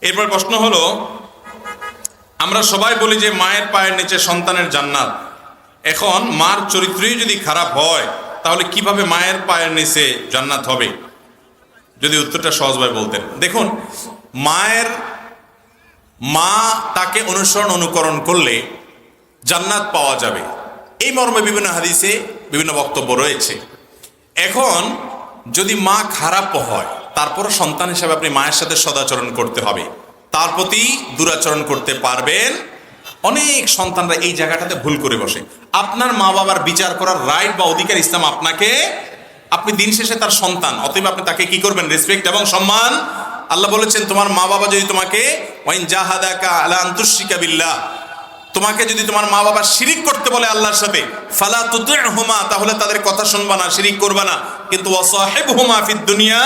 এরপর প্রশ্ন হলো, আমরা সবাই বলি যে মায়ের পায়ের নিচে সন্তানের জান্নাত। এখন মার চরিত্রই যদি খারাপ হয় তাহলে কিভাবে মায়ের পায়ের নিচে জান্নাত হবে? যদি উত্তরটা সহজভাবে বলতেন। দেখুন, মা তাকে অনুসরণ অনুকরণ করলে জান্নাত পাওয়া যাবে, এই মর্মে বিভিন্ন হাদিসে বিভিন্ন বক্তব্য রয়েছে। এখন যদি মা খারাপ হয়, তারপর সন্তান হিসাবে আপনি মায়ের সাথে সদাচরণ করতে হবে, তার প্রতি দুরাচরণ করতে পারবেন। অনেক সন্তানরা এই জায়গাটাতে ভুল করে বসে। আপনার মা বাবার বিচার করার রাইট বা অধিকার ইসলাম আপনাকে, আপনি দিন শেষে তার সন্তান, অতএব আপনি তাকে কি করবেন? রেসপেক্ট এবং সম্মান। আল্লাহ বলেছেন, তোমার মা বাবা যদি তোমাকে ওয়াইন জাহাদাকা আলা আন তুশরিকা বিল্লাহ, তোমাকে যদি তোমার মা বাবা শিরিক করতে বলে আল্লাহর সাথে, ফালা তুতি'হুমা, তাহলে তাদের কথা শুনবা না, শিরিক করবা না। কিন্তু ওয়াসাহিবহুমা ফিদ দুনিয়া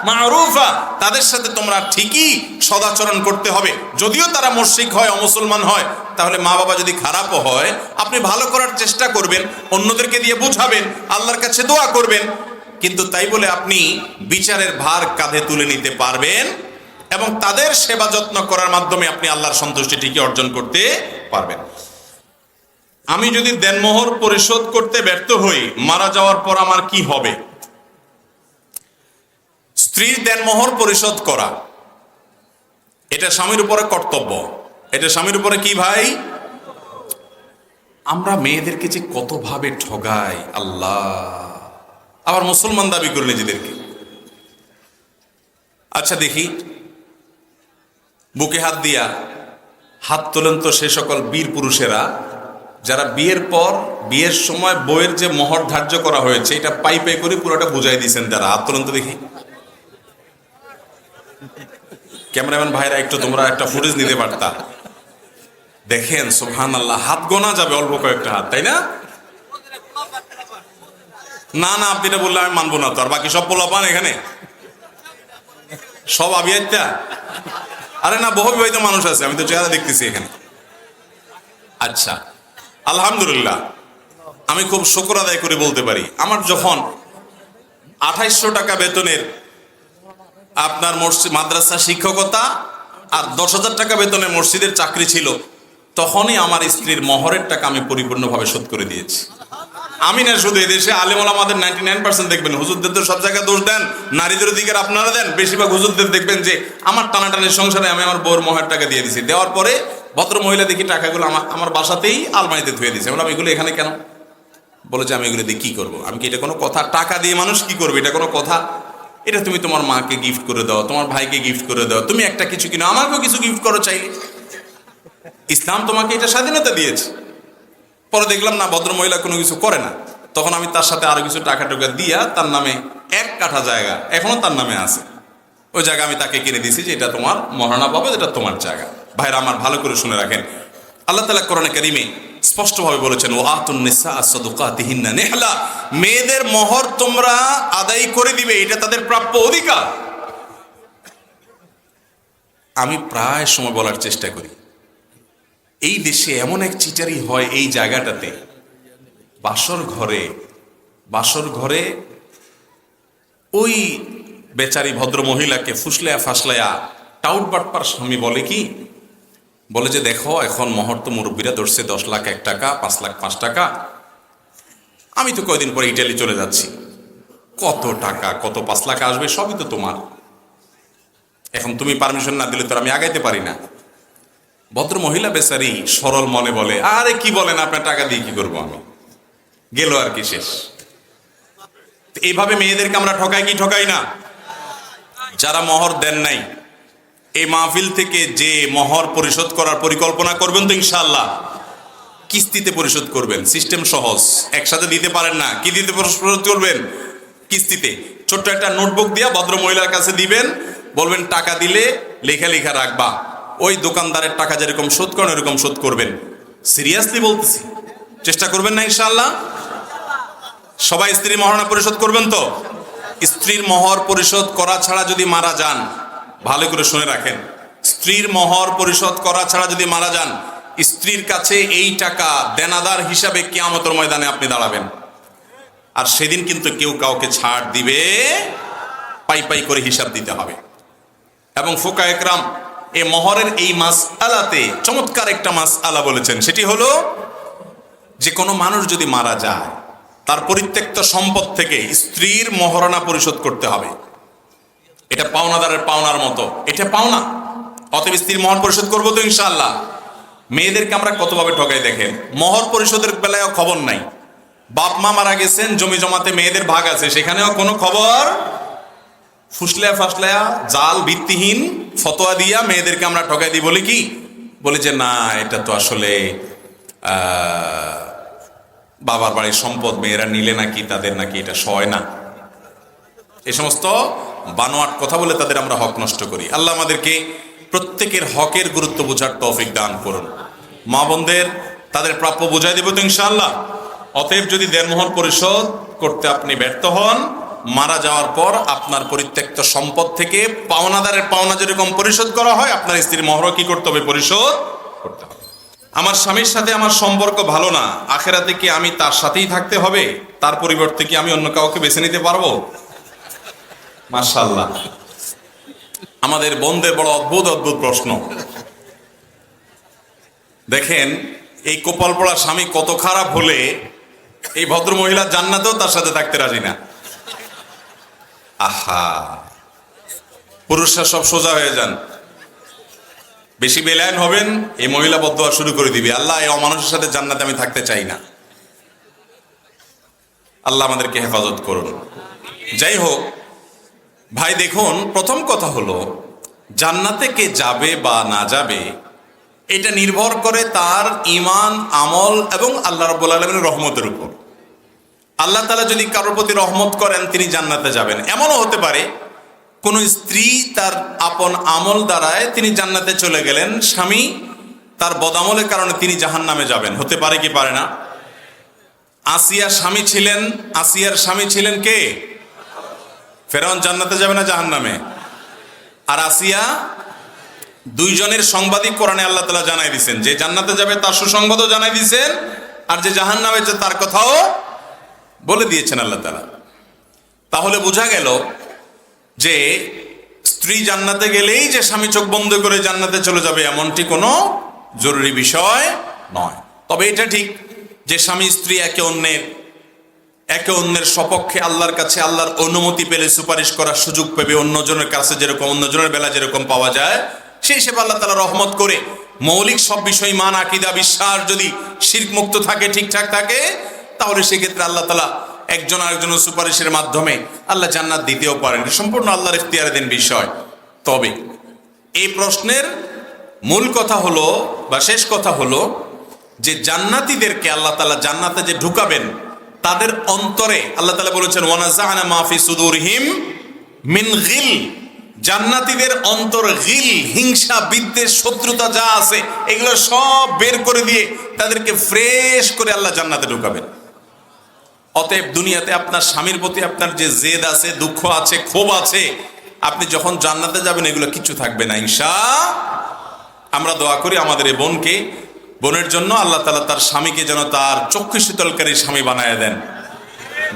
মা'রুফা, তাদের সাথে তোমরা ঠিকই সদাচরণ করতে হবে। যদিও তারা মুশরিক হয়, অমুসলমান হয়, তাহলে মা বাবা যদি খারাপও হয়, আপনি ভালো করার চেষ্টা করবেন, অন্যদেরকে দিয়ে বুঝাবেন, আল্লাহর কাছে দোয়া করবেন। কিন্তু তাই বলে আপনি বিচারের ভার কাঁধে তুলে নিতে পারবেন এবং তাদের সেবা যত্ন করার মাধ্যমে আপনি আল্লাহর সন্তুষ্টি ঠিকই অর্জন করতে পারবেন। আমি যদি দেনমোহর পরিশোধ করতে ব্যর্থ হই, মারা যাওয়ার পর আমার কি হবে? স্ত্রীর দেনমোহর পরিশোধ করা এটা স্বামীর উপরে কর্তব্য। এটা স্বামীর উপরে কি ভাই? আমরা মেয়েদেরকে যে কত ভাবে ঠগাই আল্লাহ, আবার মুসলমান দাবি করে নিজেদেরকে। আচ্ছা দেখি, বুকে হাত দিয়া হাত তোলেন তো সে সকল বীর পুরুষেরা যারা বিয়ের পর, বিয়ের সময় বইয়ের যে মোহর ধার্য করা হয়েছে এটা পাই পাই করে পুরোটা বুঝাই দিয়েছেন। যারা হাত তোলেন তো দেখি। ক্যামেরাম্যান ভাইরা একটু তোমরা একটা ফুটেজ নিতে পারতা। দেখেন সুবহানাল্লাহ, হাত গোনা যাবে অল্প কয়েকটা হাত, তাই না? না না, আপনি এটা বললে আমি মানবো না তো। আর বাকি সব পোলাপান এখানে সব আবিয়াইতা? আরে না, বহু বিবাহিত মানুষ আছে, আমি তো চেহারা দেখতেছি এখানে। আচ্ছা, আলহামদুলিল্লাহ, আমি খুব শুকর আদায় করে বলতে পারি, আমার যখন 2800 টাকা বেতনের আপনার মসজিদ মাদ্রাসা শিক্ষকতা আর 10,000 টাকা বেতনের মসজিদের চাকরি ছিল, তখনই আমার স্ত্রীর মহরের টাকা আমি পরিপূর্ণভাবে শোধ করে দিয়েছি। আমি না শুধু, এদেশে আলেম ওলামাদের 99% দেখবেন, হুজুরদের তো সব জায়গায় দোষ দেন, নারীদের অধিকার আপনারা দেন। বেশিরভাগ হুজুরদের দেখবেন যে আমার টানাটানির সংসারে আমি আমার বউর মহের টাকা দিয়ে দিছি, দেওয়ার পরে ভদ্র মহিলা দেখি টাকাগুলো আমার বাসাতেই আলমারিতে ধুয়ে দিয়েছে। বললাম এগুলো এখানে কেন? বলে যে আমি এগুলো দিয়ে কি করবো? আমি কি এটা কোনো কথা? টাকা দিয়ে মানুষ কি করবে? এটা কোনো কথা? এটা তুমি তোমার মাকে গিফট করে দাও, তোমার ভাইকে গিফট করে দাও, তুমি একটা কিছু কিনো, আমাকেও কিছু গিফট করো চাইলে। ইসলাম তোমাকে এটা স্বাধীনতা দিয়েছে। পরে দেখলাম না, ভদ্রমহিলা কোনো কিছু করে না, তখন আমি তার সাথে আরো কিছু টাকা টুকা দিয়া তার নামে 1 কাঠা জায়গা এখনো তার নামে আছে, ওই জায়গা আমি তাকে কিনে দিয়েছি যে এটা তোমার মহারণা পাবে, এটা তোমার জায়গা। ভাইরা আমার, ভালো করে শুনে রাখেন, আল্লাহ তাআলা কোরআনে কারীমে স্পষ্টভাবে বলেছেন, ও আতুন নিসা সাদুকাতিহিন্না নিহলা, মেয়েদের মোহর তোমরা আদায় করে দিবে, এটা তাদের প্রাপ্য অধিকার। আমি প্রায় সময় বলার চেষ্টা করি, এই দেশে এমন এক চিটারি হয় এই জায়গাটাতে, বাসর ঘরে ওই বেচারি ভদ্র মহিলাকে ফুসলায়া ফাসলায়া টাউট বাটপার স্বামী বলে কি, বলে যে দেখো এখন মোহর তো মুরব্বীরা ধরছে 10 লাখ 1 টাকা, 5 লাখ 5 টাকা, আমি তো কয়দিন পরে ইটালি চলে যাচ্ছি, কত টাকা, কত 5 লাখ আসবে, সবই তো তোমার, এখন তুমি পারমিশন না দিলে তো আমি আগাইতে পারি না। ভদ্র মহিলা বেচারি সরল মনে বলে, আরে কি বলেন, আপনার টাকা দিয়ে কি করবো আমি, গেল আর কি, শেষ। এইভাবে মেয়েদেরকে আমরা ঠকাই কি ঠকাই না? যারা মোহর দেন নাই, এই মাহফিল থেকে যে মোহর পরিশোধ করার পরিকল্পনা করবেন তো ইনশাআল্লাহ কিস্তিতে পরিশোধ করবেন। সিস্টেম সহজ, একসাথে দিতে পারেন না, কি দিতে পরিশোধ করবেন? কিস্তিতে। ছোট্ট একটা নোটবুক দিয়া ভদ্র মহিলার কাছে দিবেন, বলবেন টাকা দিলে লেখা লেখা রাখবা, ওই দোকানদারের টাকা যেরকম শোধ করেন এরকম শোধ করবেন। সিরিয়াসলি বলতেছি, চেষ্টা করবেন না ইনশাআল্লাহ? সবাই স্ত্রীর মহারণা পরিশোধ করবেন তো? স্ত্রীর মোহর পরিশোধ করা ছাড়া যদি মারা যান, ভালো করে শুনে রাখেন, স্ত্রীর মোহর পরিশোধ করা ছাড়া যদি মারা যান, স্ত্রীর কাছে এই টাকা দেনাদার হিসাবে কিয়ামতের ময়দানে আপনি দাঁড়াবেন। আর সেদিন কিন্তু কেউ কাউকে ছাড় দিবে, পাই পাই করে হিসাব দিতে হবে। এবং ফুকায়ে কেরাম এই মহরের এই মাসআলাতে চমৎকার একটা মাসআলা বলেছেন, সেটি হলো যে কোনো মানুষ যদি মারা যায় তার পরিত্যক্ত সম্পদ থেকে স্ত্রীর মহারণা পরিশোধ করতে হবে। এটা পাওনাদারের পাওনার মতো, এটা পাওনা। অতএব স্ত্রীর মহর পরিশোধ করবো তো ইনশাআল্লাহ। মেয়েদেরকে আমরা কতভাবে ঠকাই দেখেন। মহর পরিশোধের বেলায়ও খবর নাই, বাপ মা মারা গেছেন, জমি জমাতে মেয়েদের ভাগ আছে, সেখানেও কোনো খবর। ফুসলায়া ফাসলায়া জাল ভিত্তিহীন ফতোয়া দিয়া মেয়েদেরকে আমরা ঠকাই দিই। বলি কি, বলি যে না এটা তো আসলে বাবার বাড়ির সম্পদ, মেয়েরা নিলে নাকি তাদের নাকি এটা সয় না। এই সমস্ত বানোয়াট কথা বলে তাদের আমরা হক নষ্ট করি। আল্লাহ আমাদেরকে প্রত্যেকের হকের গুরুত্ব বোঝার তৌফিক দান করুন। মা বোনদের তাদের প্রাপ্য বুঝাই দেব তো ইনশাআল্লাহ। অতএব যদি দেনমোহর পরিশোধ করতে আপনি ব্যর্থ হন, মারা যাওয়ার পর আপনার পরিত্যক্ত সম্পদ থেকে পাওনাদারের পাওনা যেরকম পরিশোধ করা হয়, আপনার স্ত্রীর মহরও কি করতে হবে? পরিশোধ করতে হবে। আমার স্বামীর সাথে আমার সম্পর্ক ভালো না, আখেরাতে কি আমি তার সাথেই থাকতে হবে? তার পরিবর্তে কি আমি অন্য কাউকে বেছে নিতে পারবো? মাশাআল্লাহ, আমাদের বোনদের বড় অদ্ভুত অদ্ভুত প্রশ্ন। দেখেন এই কপাল পড়া স্বামী কত খারাপ হলে এই ভদ্র মহিলা জান্নাতেও তার সাথে থাকতে রাজি না। আহা, পুরুষরা সব সোজা হয়ে যান, বেশি বেলায়েন হবেন, এই মহিলা বদদোয়া শুরু করে দিবে, আল্লাহ এই অমানুষের সাথে জান্নাতে আমি থাকতে চাই না। আল্লাহ আমাদেরকে হেফাজত করুন। যাই হোক ভাই, দেখুন প্রথম কথা হলো জান্নাতে কে যাবে বা না যাবে এটা নির্ভর করে তার ঈমান, আমল এবং আল্লাহ রাব্বুল আলামিনের রহমতের উপর। আল্লাহ তাআলা যদি কারোর প্রতি রহমত করেন তিনি জান্নাতে যাবেন। এমনও হতে পারে কোন স্ত্রী তার আপন আমল দ্বারায় তিনি জান্নাতে চলে গেলেন, স্বামী তার বদামলের কারণে তিনি জাহান্নামে যাবেন। হতে পারে কি পারে না? আসিয়ার স্বামী ছিলেন কে? ফেরাউন জান্নাতে যাবে না জাহান্নামে? আর আসিয়া, দুইজনের সংবাদই কোরআনে আল্লাহ তাআলা জানাই দিয়েছেন, যে জান্নাতে যাবে তার সুসংবাদও জানাই দিয়েছেন, আর যে জাহান্নামে যাবে তার কথাও বলে দিয়েছেন আল্লাহ তাআলা। তাহলে বোঝা গেল যে স্ত্রী জান্নাতে গেলেই যে স্বামী চোখ বন্ধ করে জান্নাতে চলে যাবে এমনটি কোনো জরুরি বিষয় নয়। তবে এটা ঠিক যে স্বামী স্ত্রী একে অন্যের সপক্ষে আল্লাহর কাছে আল্লাহর অনুমতি পেলে সুপারিশ করার সুযোগ পাবে, অন্যজনের কাছে যেরকম অন্যজনের বেলা যেরকম পাওয়া যায়, সেই হিসেবে আল্লাহ তাআলা রহমত করে মৌলিক সব বিষয় মান, আকীদা, বিশ্বাস যদি শিরক মুক্ত থাকে, ঠিকঠাক থাকে, তাহলে সেক্ষেত্রে আল্লাহ তাআলা একজন আরেকজনের সুপারিশের মাধ্যমে আল্লাহ জান্নাত দিতেও পারেন। সম্পূর্ণ আল্লাহর ইখতিয়ারাধীন বিষয়। তবে এই প্রশ্নের মূল কথা হলো বা শেষ কথা হলো যে জান্নাতীদেরকে আল্লাহ তাআলা জান্নাতে যে ঢুকাবেন তাদের অন্তরে আল্লাহ তাআলা বলেছেন ওয়ানাযা'না মা ফি সুদুরহিম মিন গিল। জান্নাতীদের অন্তর গিল, হিংসা, বিদ্বেষ, শত্রুতা যা আছে এগুলো সব বের করে দিয়ে তাদেরকে ফ্রেশ করে আল্লাহ জান্নাতে ঢুকাবেন। অতএব দুনিয়াতে আপনার স্বামীর প্রতি আপনার যে জেদ আছে, দুঃখ আছে, ক্ষোভ আছে, আপনি যখন জান্নাতে যাবেন এগুলো কিছু থাকবে না ইনশাআল্লাহ। আমরা দোয়া করি আমাদের এই বোনের জন্য আল্লাহ তাআলা তার স্বামীকে যেন তার চক্ষু শীতলকারী স্বামী বানায় দেন।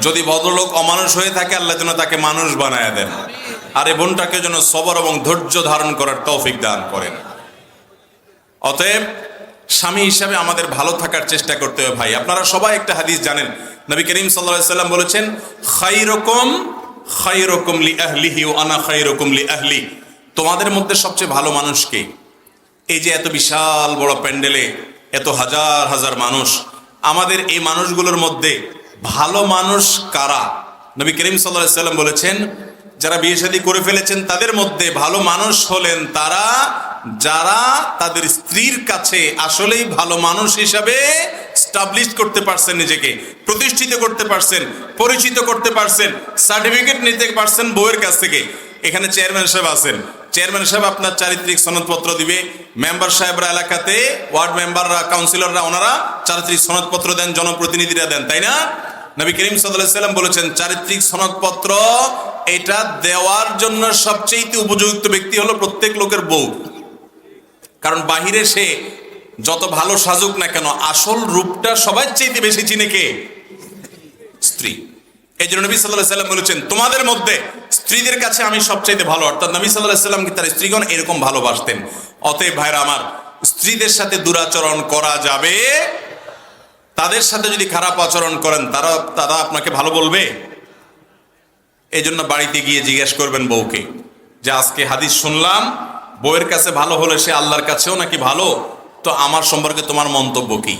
যদি ভদ্রলোক অমানুষ হয়ে থাকে আল্লাহ যেন তাকে মানুষ বানায় দেন, আর এই বোনটাকে যেন সবর এবং ধৈর্য ধারণ করার তৌফিক দান করেন। অতএব স্বামী হিসাবে আমাদের ভালো থাকার চেষ্টা করতে হবে। ভাই আপনারা সবাই একটা হাদিস জানেন, নবী করিম সাল্লাল্লাহু আলাইহি সাল্লাম বলেছেন খায়রুকুম লিআহলিহি ওয়া আনা খায়রুকুম লিআহলি। তোমাদের মধ্যে সবচেয়ে ভালো মানুষ কে? এই যে এত বিশাল বড় প্যান্ডেলে এত হাজার হাজার মানুষ, আমাদের এই মানুষগুলোর মধ্যে ভালো মানুষ কারা? নবী করিম সাল্লাল্লাহু আলাইহি সাল্লাম বলেছেন যারা বিয়ে শাদী করে ফেলেছেন তাদের মধ্যে ভালো মানুষ হলেন তারা যারা তাদের স্ত্রীর কাছে আসলেই ভালো মানুষ হিসাবে স্টাবলিশ করতে পারছেন, নিজেকে প্রতিষ্ঠিত করতে পারছেন, পরিচিত করতে পারছেন, সার্টিফিকেট নিতে পারছেন বউয়ের কাছ থেকে। এখানে চেয়ারম্যান সাহেব আছেন, চেয়ারম্যান সাহেব আপনার চারিত্রিক সনদপত্র দিবে, মেম্বার সাহেবরা এলাকাতে, ওয়ার্ড মেম্বাররা, কাউন্সিলররা ওনারা চারিত্রিক সনদপত্র দেন, জনপ্রতিনিধিরা দেন, তাই না? নবী করিম সাল্লাল্লাহু আলাইহি সাল্লাম বলেছেন চারিত্রিক সনদপত্র এটা দেওয়ার জন্য সবচেয়ে উপযুক্ত ব্যক্তি হলো প্রত্যেক লোকের বউ। কারণ বাহিরে সে যত ভালো সাজুক না কেন আসল রূপটা সবার চাইতে বেশি চিনে কে? স্ত্রী। এই জন্য নবী সাল্লাল্লাহু আলাইহি সাল্লাম বলেছেন তোমাদের মধ্যে স্ত্রীদের কাছে আমি সবচাইতে ভালো, অর্থাৎ নবী সাল্লাল্লাহু আলাইহি ওয়াসাল্লাম কি তার স্ত্রীগণ এরকম ভালোবাসতেন। অতএব ভাইরা আমার, স্ত্রীদের সাথে দুরাচরণ করা যাবে। তাদের সাথে যদি খারাপ আচরণ করেন তারা আপনাকে ভালো বলবে? এই জন্য বাড়িতে গিয়ে জিজ্ঞেস করবেন বউকে যে আজকে হাদিস শুনলাম, বউয়ের কাছে ভালো হলে সে আল্লাহর কাছেও নাকি ভালো, তো আমার সম্পর্কে তোমার মন্তব্য কি?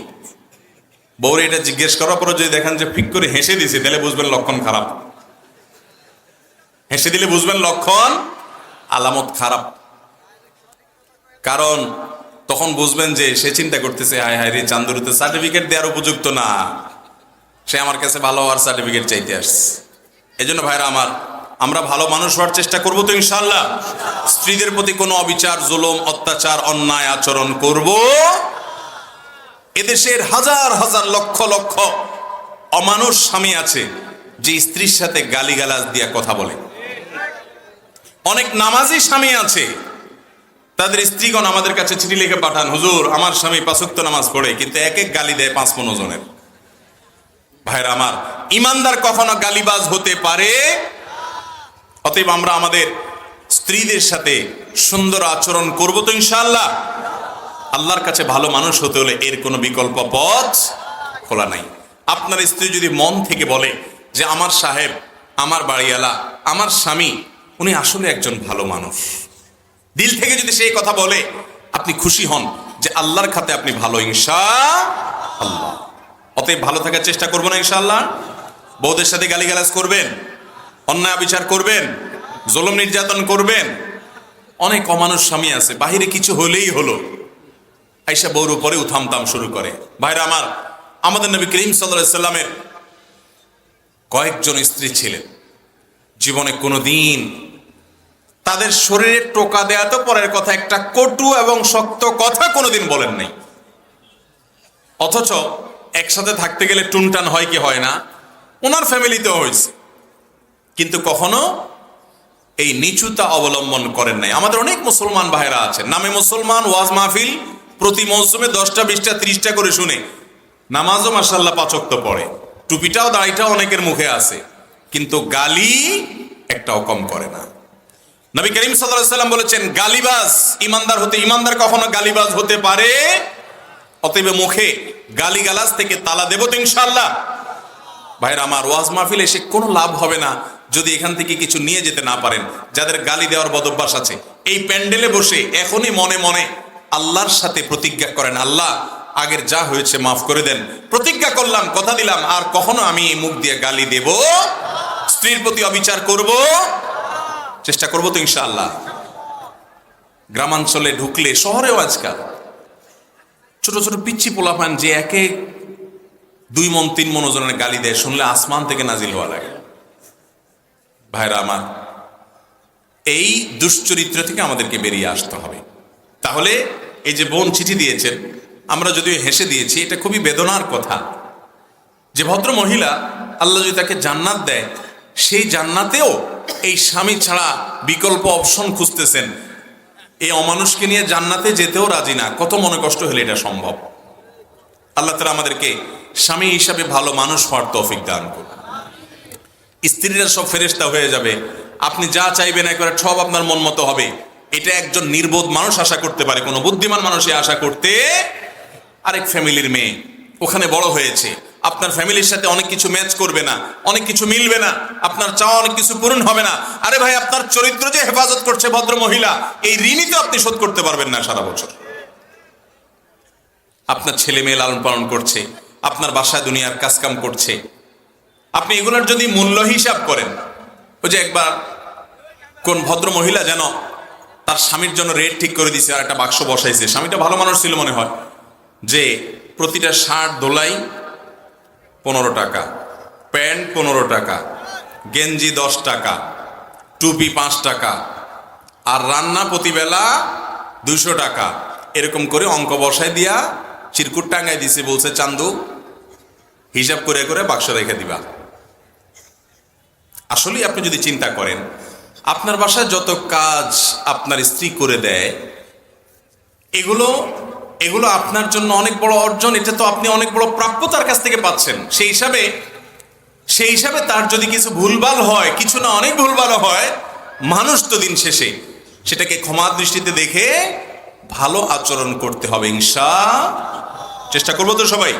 বউরে এটা জিজ্ঞেস করার পরে যদি দেখেন যে ফিক করে হেসে দিছে, তাহলে বুঝবেন লক্ষণ খারাপ। হেসে দিলে বুঝবেন লক্ষণ, আলামত খারাপ। কারণ তখন বুঝবেন যে সে চিন্তা করতেছে, হায় হায় রে, চান্দুরিতে সার্টিফিকেট দেওয়ার উপযুক্ত না, সে আমার কাছে ভালো হওয়ার সার্টিফিকেট চাইতে আসছে। এই জন্য ভাইরা আমার, আমরা ভালো মানুষ হওয়ার চেষ্টা করবো তো ইনশাআল্লাহ। স্ত্রীদের প্রতি কোনো অবিচার, জুলুম, অত্যাচার, অন্যায় আচরণ করব? এদেশের হাজার হাজার লক্ষ লক্ষ অমানুষ স্বামী আছে যে স্ত্রীর সাথে গালিগালাজ দিয়া কথা বলে। অনেক নামাজি স্বামী আছে, তাদের স্ত্রীগণ আমাদের কাছে চিঠি লিখে পাঠান, হুজুর আমার স্বামী 5 ওয়াক্ত নামাজ পড়ে, কিন্তু এক এক গালি দেয় 5-15 জনের। ভাইরা আমার, ইমানদার কখনো গালিবাজ হতে পারে? অতএব আমরা আমাদের স্ত্রীদের সাথে সুন্দর আচরণ করব তো ইনশাআল্লাহ। আল্লাহর কাছে ভালো মানুষ হতে হলে এর কোনো বিকল্প পথ খোলা নাই। আপনার স্ত্রী যদি মন থেকে বলে যে আমার সাহেব, আমার বাড়িওয়ালা, আমার স্বামী উনি আসলে একজন ভালো মানুষ, দিল থেকে যদি সেই কথা বলে, আপনি খুশি হন যে আল্লাহর খাতে আপনি ভালো ইনশাআল্লাহ। অতএব ভালো থাকার চেষ্টা করবো না ইনশাআল্লাহ। বউদের সাথে গালিগালাজ করবেন, অন্যায় বিচার করবেন, জুলুম নির্যাতন করবেন। অনেক অমানুষ স্বামী আছে, বাহিরে কিছু হলেই হলো আইসা বউর উপরে উথামতাম শুরু করে। ভাইরা আমার, আমাদের নবী করিম সাল্লাল্লাহু আলাইহি সাল্লামের কয়েকজন স্ত্রী ছিলেন, জীবনে কোনোদিন তাদের শরীরে টোকা দেয়া তো পরের কথা, একটা কটু এবং শক্ত কথা কোনোদিন বলেন নাই। অথচ একসাথে থাকতে গেলে টুনটান হয় কি হয় না? ওনার ফ্যামিলিতেও হয়েছে, কিন্তু কখনো এই নিচুতা অবলম্বন করেন নাই। আমাদের অনেক মুসলমান ভাইরা আছেন, নামে মুসলমান, ওয়াজ মাহফিল প্রতি মৌসুমে 10টা 20টা 30টা করে শুনে, নামাজও মাশাআল্লাহ 5 ওয়াক্ত পড়ে, টুপিটাও দাড়িটাও অনেকের মুখে আছে, কিন্তু গালি একটাও কম করে না। নবী করিম সাল্লাল্লাহু আলাইহি সাল্লাম বলেছেন, গালিবাজ ইমানদার কখনো গালিবাজ হতে পারে? অতএব মুখে গালিগালাজ থেকে তালা দেব তো ইনশাআল্লাহ। ভাইরা আমার, ওয়াজ মাহফিলে এসে কোনো লাভ হবে না যদি এখান থেকে কিছু নিয়ে যেতে না পারেন। যাদের গালি দেওয়ার বদভ্যাস আছে, এই প্যান্ডেলে বসে এখনই মনে মনে আল্লাহর সাথে প্রতিজ্ঞা করেন, আল্লাহ আগের যা হয়েছে মাফ করে দেন, প্রতিজ্ঞা করলাম, কথা দিলাম, আর কখনো আমি মুখ দিয়ে গালি দেব, স্ত্রীর প্রতি অবিচার করব, চেষ্টা করবো তো ইনশাআল্লাহ। গ্রামাঞ্চলে ঢুকলে, শহরেও আজকাল ছোট ছোট পিচ্ছি পোলাপান যে একে 2 মণ 3 মণ ওজনের গালি দেয়, শুনলে আসমান থেকে নাজিল হওয়া লাগে। ভাইরা আমার, এই দুশ্চরিত্র থেকে আমাদেরকে বেরিয়ে আসতে হবে। তাহলে এই যে বোন চিঠি দিয়েছেন, আমরা যদিও হেসে দিয়েছি, এটা খুবই বেদনার কথা যে ভদ্র মহিলা আল্লাহ যদি তাকে জান্নাত দেয়, সেই জান্নাতেও এই স্বামী ছাড়া বিকল্প অপশন খুঁজতেছেন। এই অমানুষকে নিয়ে জান্নাতে যেতেও রাজি না। কত মনে কষ্ট হলে এটা সম্ভব? আল্লাহ তাআলা আমাদেরকে স্বামী হিসাবে ভালো মানুষ হওয়ার তৌফিক দান করুন। স্ত্রীরা সব ফেরেশতা হয়ে যাবে, আপনি যা চাইবেন একবারে সব আপনার মন মতো হবে, এটা একজন নির্বোধ মানুষ আশা করতে পারে? কোনো বুদ্ধিমান মানুষই আশা করতে? আরেক ফ্যামিলির মেয়ে ওখানে বড় হয়েছে, আপনার ফ্যামিলির সাথে অনেক কিছু ম্যাচ করবে না, অনেক কিছু মিলবে না, আপনার চাওয়া অনেক কিছু পূরণ হবে না। আরে ভাই, আপনার চরিত্র যে হেফাজত করছে ভদ্র মহিলা, এই ঋণই তো আপনি শোধ করতে পারবেন না সারা বছর। আপনার ছেলে মেয়ে লালন পালন করছে, আপনার বাসায় দুনিয়ার কাজকাম করছে, আপনি এগুলোর যদি মূল্য হিসাব করেন, ওই যে একবার কোন ভদ্র মহিলা যেন তার স্বামীর জন্য রেট ঠিক করে দিছে, আর একটা বাক্স বসাইছে। স্বামীটা ভালো মানুষ ছিল মনে হয়, যে প্রতিটা শার্ট দোলাই 15 টাকা, প্যান্ট 15 টাকা, গেঞ্জি 10 টাকা, টুপি 5 টাকা, আর রান্না প্রতিবেলা 200 টাকা, এরকম করে অঙ্ক বসায় দিয়া চিরকুট টাঙ্গাই দিছে। বলছে, চান্দু হিসাব করে করে বাক্স রেখে দিবা। আসলে আপনি যদি চিন্তা করেন, আপনার বাসায় যত কাজ আপনার স্ত্রী করে দেয়, এগুলো আপনার জন্য অনেক বড় অর্জন। এটা তো আপনি অনেক বড় প্রাপ্য তার কাছ থেকে পাচ্ছেন। সেই হিসাবে সেই হিসাবে তার যদি কিছু ভুলভাল হয়, কিছু না অনেক ভুলভাল হয়, মানুষ তো দিন শেষে সেটাকে ক্ষমার দৃষ্টিতে দেখে ভালো আচরণ করতে হবে চেষ্টা করবো তো সবাই।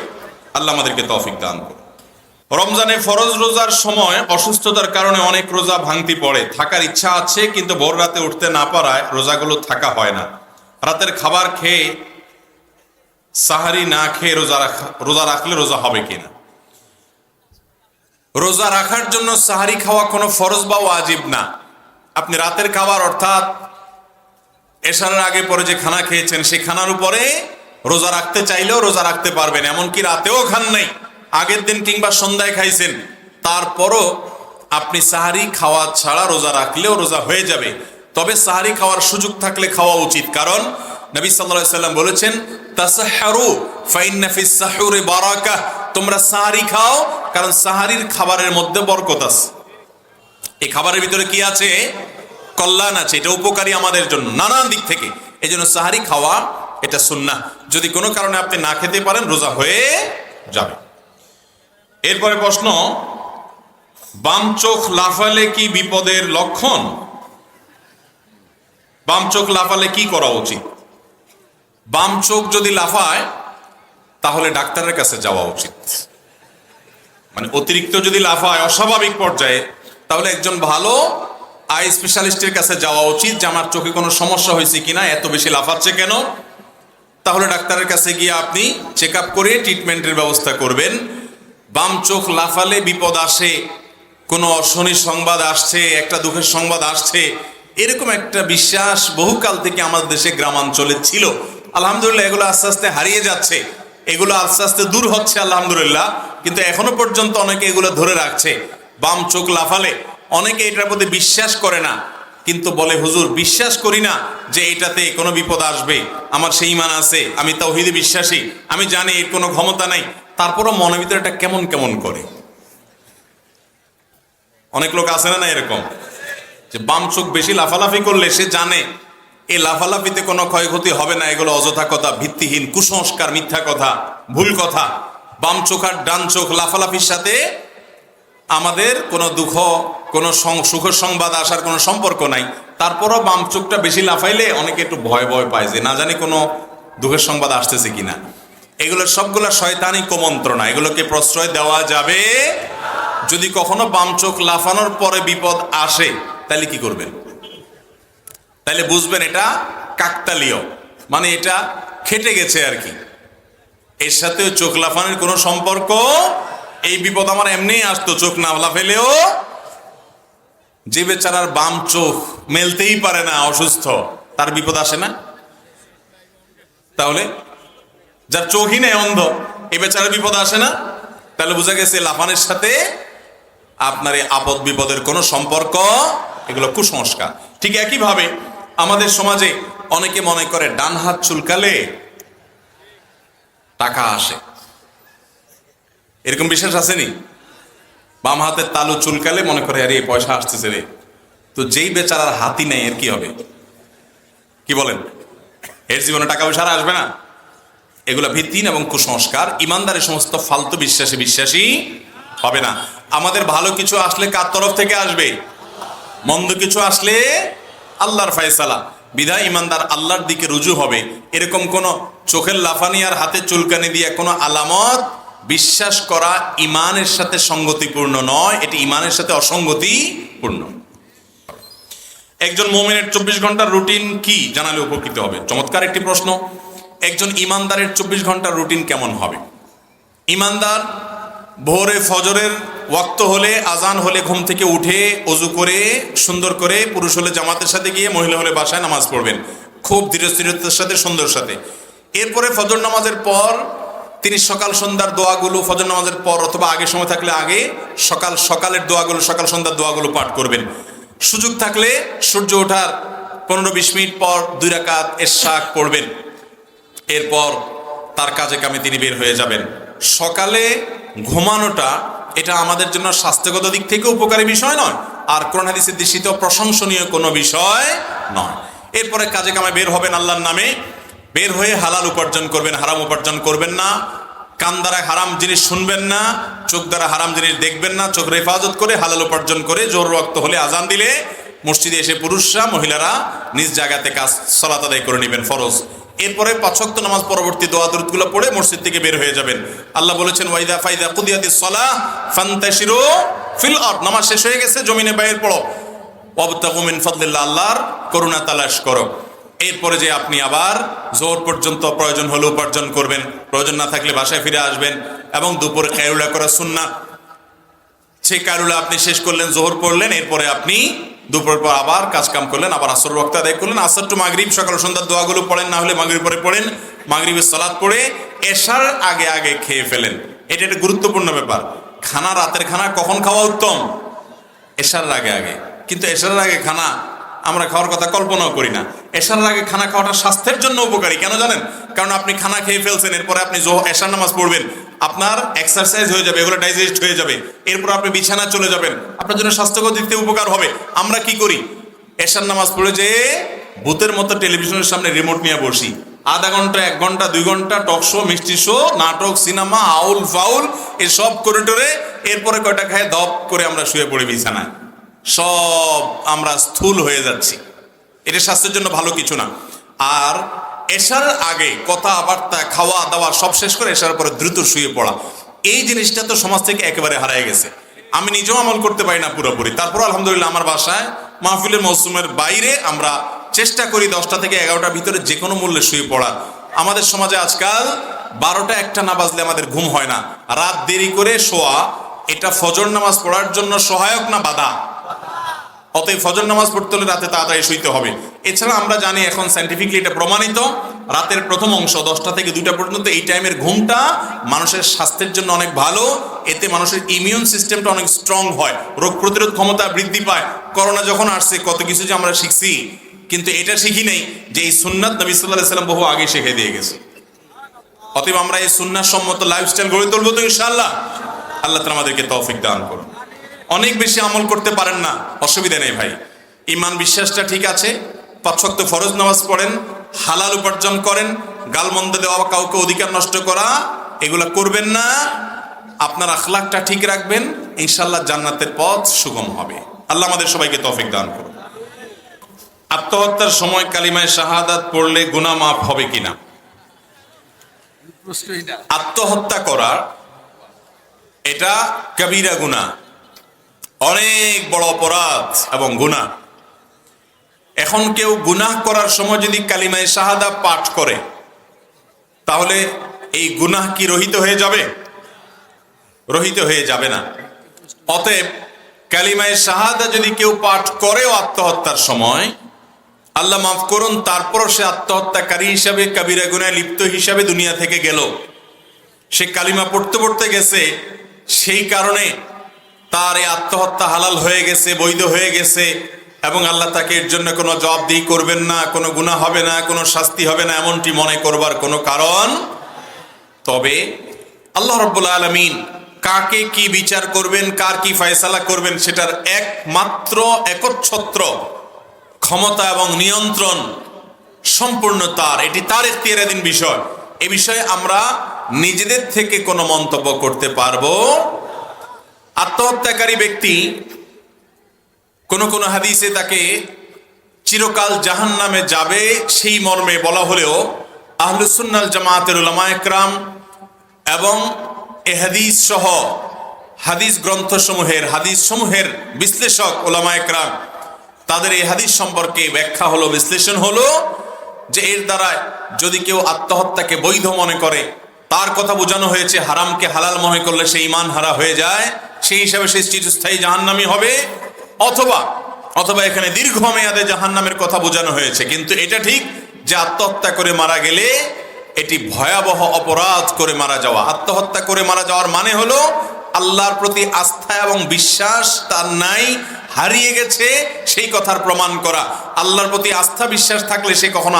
আল্লাহ আমাদেরকে তৌফিক দান করুন। রমজানে ফরজ রোজার সময় অসুস্থতার কারণে অনেক রোজা ভাঙতি পড়ে, থাকার ইচ্ছা আছে কিন্তু ভোর রাতে উঠতে না পারায় রোজাগুলো থাকা হয় না। রাতের খাবার খেয়ে সাহারি না খেয়ে রোজা রাখলে রোজা হবে কিনা? রোজা রাখার জন্য সাহারি খাওয়া কোনো ফরজ বা ওয়াজিব না। আপনি রাতের খাবার অর্থাৎ এশারের আগে পরে যে খানা খেয়েছেন সেই খানার উপরে রোজা রাখতে চাইলেও রোজা রাখতে পারবেন। এমনকি রাতেও খান নাই, আগের দিন কিংবা সন্ধ্যায় খাইছেন, তারপরও আপনি সাহারি খাওয়া ছাড়া রোজা রাখলেও রোজা হয়ে যাবে। তবে সাহারি খাওয়ার সুযোগ থাকলে খাওয়া উচিত, কারণ নবী সাল্লাল্লাহু আলাইহি সাল্লাম বলেছেন তাসাহহারু ফাইন্না ফিস সাহুরি বারাকাহ, তোমরা সাহারি খাও কারণ সাহারির খাবারের মধ্যে বরকত আছে। এই খাবারের ভিতরে কি আছে? কল্যাণ আছে, এটা উপকারী আমাদের জন্য নানান দিক থেকে। এই জন্য সাহারি খাওয়া এটা সুন্নাহ। যদি কোনো কারণে আপনি না খেতে পারেন রোজা হয়ে যাবে। এরপরে প্রশ্ন, বাম চোখ লাফালে কি বিপদের লক্ষণ? বাম চোখ লাফালে কি করা উচিত? বাম চোখ যদি লাফায় তাহলে ডাক্তারের কাছে যাওয়া উচিত। মানে অতিরিক্ত যদি লাফায় অস্বাভাবিক পর্যায়ে, তাহলে একজন ভালো আই স্পেশালিস্টের কাছে যাওয়া উচিত যে আমার চোখে কোনো সমস্যা হয়েছে কিনা, এত বেশি লাফাচ্ছে কেন। তাহলে ডাক্তারের কাছে গিয়ে আপনি চেক আপ করে ট্রিটমেন্টের ব্যবস্থা করবেন। বাম চোখ লাফালে বিপদ আসে, কোনো অশনি সংবাদ আসছে, একটা দুঃখের সংবাদ আসছে, এরকম একটা বিশ্বাস বহুকাল থেকে আমাদের দেশে গ্রামাঞ্চলে ছিল। আলহামদুলিল্লাহ এগুলো আস্তে আস্তে হারিয়ে যাচ্ছে, এগুলো আস্তে আস্তে দূর হচ্ছে আলহামদুলিল্লাহ। কিন্তু এখনো পর্যন্ত অনেকে এগুলো ধরে রাখছে। বাম চোখ লাফালে অনেকে এটার প্রতি বিশ্বাস করে না, কিন্তু বলে হুজুর বিশ্বাস করি না যে এটাতে কোনো বিপদ আসবে, আমার সেই ঈমান আছে, আমি তাওহীদে বিশ্বাসী, আমি জানি এর কোনো ক্ষমতা নাই, তারপরও মনের ভিতরে এটা কেমন কেমন করে। অনেক লোক আছে না এরকম, যে বাম চোখ বেশি লাফালাফি করলে সে জানে এই লাফালাফিতে কোনো ক্ষয়ক্ষতি হবে না, এগুলো অযথা কথা, ভিত্তিহীন কুসংস্কার, মিথ্যা কথা, ভুল কথা। বাম চোখ আর ডান চোখ লাফালাফির সাথে আমাদের কোনো দুঃখ, কোনো সুখের সংবাদ আসার কোনো সম্পর্ক নাই। তারপরও বাম চোখটা বেশি লাফাইলে অনেকে একটু ভয় ভয় পায় যে না জানি কোনো দুঃখের সংবাদ আসতেছে কিনা। এগুলো সবগুলা শয়তানি কুমন্ত্রণা, এগুলোকে প্রশ্রয় দেওয়া যাবে। যদি কখনো বাম চোখ লাফানোর পরে বিপদ আসে তাহলে কি করবেন? তাহলে বুঝবেন এটা কাকতালীয়, মানে এটা খেটে গেছে আর কি, এর সাথে চোখ লাফানোর কোনো সম্পর্ক। এই বিপদ আমার এমনি আসতো, চোখ না লাফাইলেও। যে বেচারার বাম চোখ মেলতেই পারে না, অসুস্থ, তার বিপদ আসে না? তাহলে যার চোখই নেই, অন্ধ, এই বেচারার বিপদ আসে না? তাহলে বোঝা গেছে লাফানের সাথে আপনার এই আপদ বিপদের কোনো সম্পর্ক, এগুলো কুসংস্কার। ঠিক একইভাবে আমাদের সমাজে অনেকে মনে করে ডান হাত চুলকালে টাকা আসে, এরকম বিশ্বাস আসেনি? বাম হাতের তালু চুলকালে মনে করে আরে পয়সা আসতেছে রে। তো যেই বেচারার হাতই নেই এর কি হবে? কি বলেন? এর জীবনে টাকা পয়সা আসবে না? এগুলা ভিত্তিহীন এবং কুসংস্কার। ইমানদারের সমস্ত ফালতু বিশ্বাসে বিশ্বাসী হবে না। আমাদের ভালো কিছু আসলে কার তরফ থেকে আসবে? মন্দ কিছু আসলে আল্লাহর ফয়সালা। বিধায় ইমানদার আল্লাহর দিকে রুজু হবে। এরকম কোন চোখের লাফানি আর হাতে চুলকানি দিয়ে কোনো আলামত বিশ্বাস করা ইমানের সাথে সঙ্গতিপূর্ণ নয়, এটি ইমানের সাথে অসঙ্গতিপূর্ণ। একজন মুমিনের 24 ঘন্টার রুটিন কি জানালে উপকৃত হবে? চমৎকার একটি প্রশ্ন। একজন ইমানদারের 24 ঘন্টার রুটিন কেমন হবে? ইমানদার ভোরে ফজরের ওয়াক্ত হলে, আজান হলে ঘুম থেকে উঠে অজু করে সুন্দর করে, পুরুষ হলে জামাতের সাথে গিয়ে, মহিলা হলে বাসায় নামাজ পড়বেন খুব ধীরস্থিরতার সাথে, সুন্দর সাথে। এরপরে ফজর নামাজের পর তিনি সকাল সন্ধ্যার দোয়াগুলো, ফজর নামাজের পর অথবা আগে সময় থাকলে আগে সকালের দোয়াগুলো, সকাল সন্ধ্যার দোয়াগুলো পাঠ করবেন। সুযোগ থাকলে সূর্য ওঠার 15-20 মিনিট পর 2 রাকাত ইশরাক পড়বেন। এরপর তার কাজে কামে তিনি বের হয়ে যাবেন। সকালে ঘুমানোটা এটা আমাদের জন্য স্বাস্থ্যগত দিক থেকে উপকারী বিষয় নয়, আর কোরআন হাদিসের দৃষ্টিতে প্রশংসনীয় কোনো বিষয় নয়। এরপরে কাজে কামে বের হবেন আল্লাহর নামে, বের হয়ে হালাল উপার্জন করবেন, হারাম উপার্জন করবেন না। কান দ্বারা হারাম জিনিস শুনবেন না, চোখ দ্বারা হারাম জিনিস দেখবেন না, চোখের হেফাজত করে হালাল উপার্জন করে জোর ওয়াক্ত হলে আজান দিলে মসজিদে এসে পুরুষরা মহিলারা নিজ জায়গাতে কাজ সালাত আদায় করে নেবেন ফরজ। এরপরে 5 ওয়াক্ত নামাজ পরবর্তী দোয়া দরুদগুলো পড়ে মসজিদ থেকে বের হয়ে যাবেন। আল্লাহ বলেছেন ওয়াইদা ফাইদা কুদিয়াতিস সালাহ ফান্তাশিরু ফিল আরদ, নামাজ শেষ হয়ে গেছে জমিনে বাইর পড়ো, ওয়াবতাগু মিন ফাদলিল্লাহ, আল্লাহর করুণা তালাশ করো। এরপরে যে আপনি আবার জোহর পর্যন্ত প্রয়োজন হলে উপার্জন করবেন, প্রয়োজন না থাকলে বাসায় ফিরে আসবেন, এবং দুপুরে কায়রুলা করা সুন্নাত, সেই কায়রুলা আপনি শেষ করলেন, জোহর পড়লেন, এরপরে আপনি দুপুরের পর আবার কাজ কাম করলেন, আবার আসর ওয়াক্ত আদায় করলেন, আসর টু মাগরিব সকাল সন্ধ্যার দোয়াগুলো পড়েন, না হলে মাগরিব পরে পড়েন, মাগরিবের সালাত পড়ে এশার আগে আগে খেয়ে ফেলেন। এটা একটা গুরুত্বপূর্ণ ব্যাপার। খানা, রাতের খানা কখন খাওয়া উত্তম? এশার আগে আগে। কিন্তু এশার আগে খানা আমরা খাওয়ার কথা কল্পনাও করি না। এশার আগে খানা খাওয়াটা স্বাস্থ্যের জন্য উপকারী। কেন জানেন? কারণ আপনি খানা খেয়ে ফেলছেন, এরপরে আপনি এশার নামাজ পড়বেন, আপনার এক্সারসাইজ হয়ে যাবে, এগুলো ডাইজেস্ট হয়ে যাবে, এরপর আপনি বিছানা চলে যাবেন, আপনার জন্য স্বাস্থ্যগত দিক থেকে উপকার হবে। আমরা কি করি? এশার নামাজ পড়ে যে ভূতের মতো টেলিভিশনের সামনে রিমোট নিয়ে বসি, আধা ঘন্টা, 1 ঘন্টা, 2 ঘন্টা টক শো, মিষ্টি শো, নাটক, সিনেমা, আউল ফাউল এসব করিডোরে, এরপরে কয়টা খায় দপ করে আমরা শুয়ে পড়ি বিছানায়। সব আমরা স্থূল হয়ে যাচ্ছি। এটা স্বাস্থ্যের জন্য ভালো কিছু না। আর এশার আগে কথাবার্তা, খাওয়া দাওয়া সব শেষ করে এশার পরে দ্রুত শুয়ে পড়া, এই জিনিসটা তো সমাজ থেকে একেবারে হারিয়ে গেছে। আমি নিজেও আমল করতে পারি না পুরোপুরি, তারপর আলহামদুলিল্লাহ আমার বাসায় মাহফিলের মৌসুমের বাইরে আমরা চেষ্টা করি 10টা থেকে 11টার ভিতরে যে কোনো মূল্যে শুয়ে পড়ার। আমাদের সমাজে আজকাল 12টা 1টা না বাজলে আমাদের ঘুম হয় না। রাত দেরি করে শোয়া এটা ফজর নামাজ পড়ার জন্য সহায়ক না বাধা? অতএব ফজর নামাজ পড়তে হলে রাতে তাড়াতাড়ি শুইতে হবে। এছাড়া আমরা জানি এখন সায়েন্টিফিকলি এটা প্রমাণিত, রাতের প্রথম অংশ 10টা থেকে 2টা পর্যন্ত এই টাইমের ঘুমটা মানুষের স্বাস্থ্যের জন্য অনেক ভালো। এতে মানুষের ইমিউন সিস্টেমটা অনেক স্ট্রং হয়, রোগ প্রতিরোধ ক্ষমতা বৃদ্ধি পায়। করোনা যখন আসছে কত কিছু যে আমরা শিখছি, কিন্তু এটা শিখি নেই যে এই সুন্নাত নবী সাল্লাল্লাহু আলাইহি ওয়াসাল্লাম বহু আগে শিখিয়ে দিয়ে গেছে। অতএব আমরা এই সুন্নাত সম্মত লাইফস্টাইল গড়ে তুলবো তো ইনশাআল্লাহ। আল্লাহ তাআলা আমাদেরকে তৌফিক দান করুন। অনেক বেশি আমল করতে পারেন না, অসুবিধা নেই ভাই, ঈমান বিশ্বাসটা ঠিক আছে, 5 ওয়াক্ত ফরজ নামাজ পড়েন, হালাল উপার্জন করেন, গালমন্দ দেওয়া, কাউকে অধিকার নষ্ট করা এগুলা করবেন না, আপনার আখলাকটা ঠিক রাখবেন, ইনশাআল্লাহ জান্নাতের পথ সুগম হবে। আল্লাহ আমাদের সবাইকে তৌফিক দান করুন। আত্মহত্যার সময় কালিমায়ে শাহাদাত পড়লে গুনাহ মাফ হবে কিনা? আত্মহত্যা করা এটা কবিরা গুনাহ, অনেক বড় অপরাধ এবং গুনাহ। এখন কেউ গুনাহ করার সময় যদি কালিমায়ে শাহাদাত পাঠ করে তাহলে এই গুনাহ কি রহিত হয়ে যাবে? রহিত হয়ে যাবে না। অতএব কালিমায়ে শাহাদাত যদি কেউ পাঠ করেও আত্মহত্যার সময়, আল্লাহ মাফ করুন, তারপর সে আত্মহত্যাকারী হিসাবে কবিরা গুনাহে লিপ্ত হিসাবে দুনিয়া থেকে গেল, সে কালিমা পড়তে পড়তে গেছে, সেই কারণে তার এই আত্মহত্যা হালাল হয়ে গেছে, বৈধ হয়ে গেছে, এবং আল্লাহ তাকে এর জন্য কোনো জবাবদিহি করবেন না, কোনো গুনাহ হবে না, কোনো শাস্তি হবে না, এমনটি মনে করবার কোনো কারণ। তবে আল্লাহ রাব্বুল আলামিন কাকে কি বিচার করবেন, কার কি ফয়সালা করবেন, সেটার একমাত্র একচ্ছত্র ক্ষমতা এবং নিয়ন্ত্রণ সম্পূর্ণ তার। এটি তার ইখতিয়ারাধীন বিষয়। এ বিষয়ে আমরা নিজেদের থেকে কোনো মন্তব্য করতে পারবো। আত্মহত্যাকারী ব্যক্তি কোন কোন হাদিসে তাকে চিরকাল জাহান্নামে যাবে সেই মর্মে বলা হলেও আহলুস সুন্নাহ ওয়াল জামাতের উলামায়ে কেরাম এবং এ হাদিস সহ হাদিস সমূহের বিশ্লেষক উলামায়ে কেরাম তাদের এই হাদিস সম্পর্কে ব্যাখ্যা হলো, বিশ্লেষণ হলো যে এর দ্বারা যদি কেউ আত্মহত্যাকে বৈধ মনে করে, তার কথা বোঝানো হয়েছে হারামকে হালাল মনে করলে সে ঈমান হারা হয়ে যায়, সেই হিসাবে সে চিরস্থায়ী জাহান্নামী হবে, অথবা এখানে দীর্ঘমেয়াদে জাহান্নামের কথা বোঝানো হয়েছে। কিন্তু এটা ঠিক যে আত্মহত্যা করে মারা গেলে এটি ভয়াবহ অপরাধ করে মারা যাওয়া। আত্মহত্যা করে মারা যাওয়ার মানে হলো আল্লাহর প্রতি আস্থা এবং বিশ্বাস তার নাই, হারিয়ে গেছে, সেই কথার প্রমাণ করা। আল্লাহর প্রতি আস্থা বিশ্বাস থাকলে সে কখনো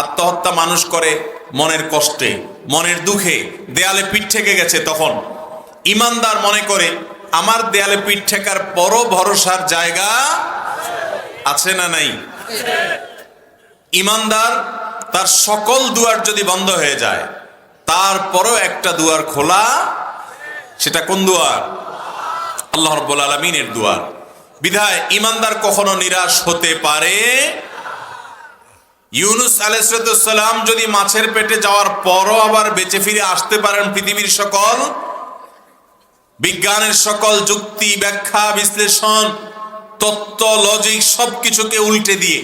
আত্মহত্যা মানুষ করে মনের কষ্টে, মনের দুঃখে, দেয়ালে পিঠ ঠেকে গেছে তখন। ঈমানদার মনে করে আমার দেয়ালে পিঠ ঠেকার পরও ভরসার জায়গা আছে না নাই? ঈমানদার তার সকল দুয়ার যদি বন্ধ হয়ে যায়, তারপরও একটা দুয়ার খোলা, সেটা কোন দুয়ার? আল্লাহ রাব্বুল আলামিনের দুয়ার। বিধায় ইমানদার কখনো নিরাশ হতে পারে। ইউনুস আলাইহিস সালাম যদি মাছের পেটে যাওয়ার পরও আবার বেঁচে ফিরে আসতে পারেন পৃথিবীর সকল বিজ্ঞানের সকল যুক্তি, ব্যাখ্যা, বিশ্লেষণ, তত্ত্ব, লজিক সবকিছুকে উল্টে দিয়ে,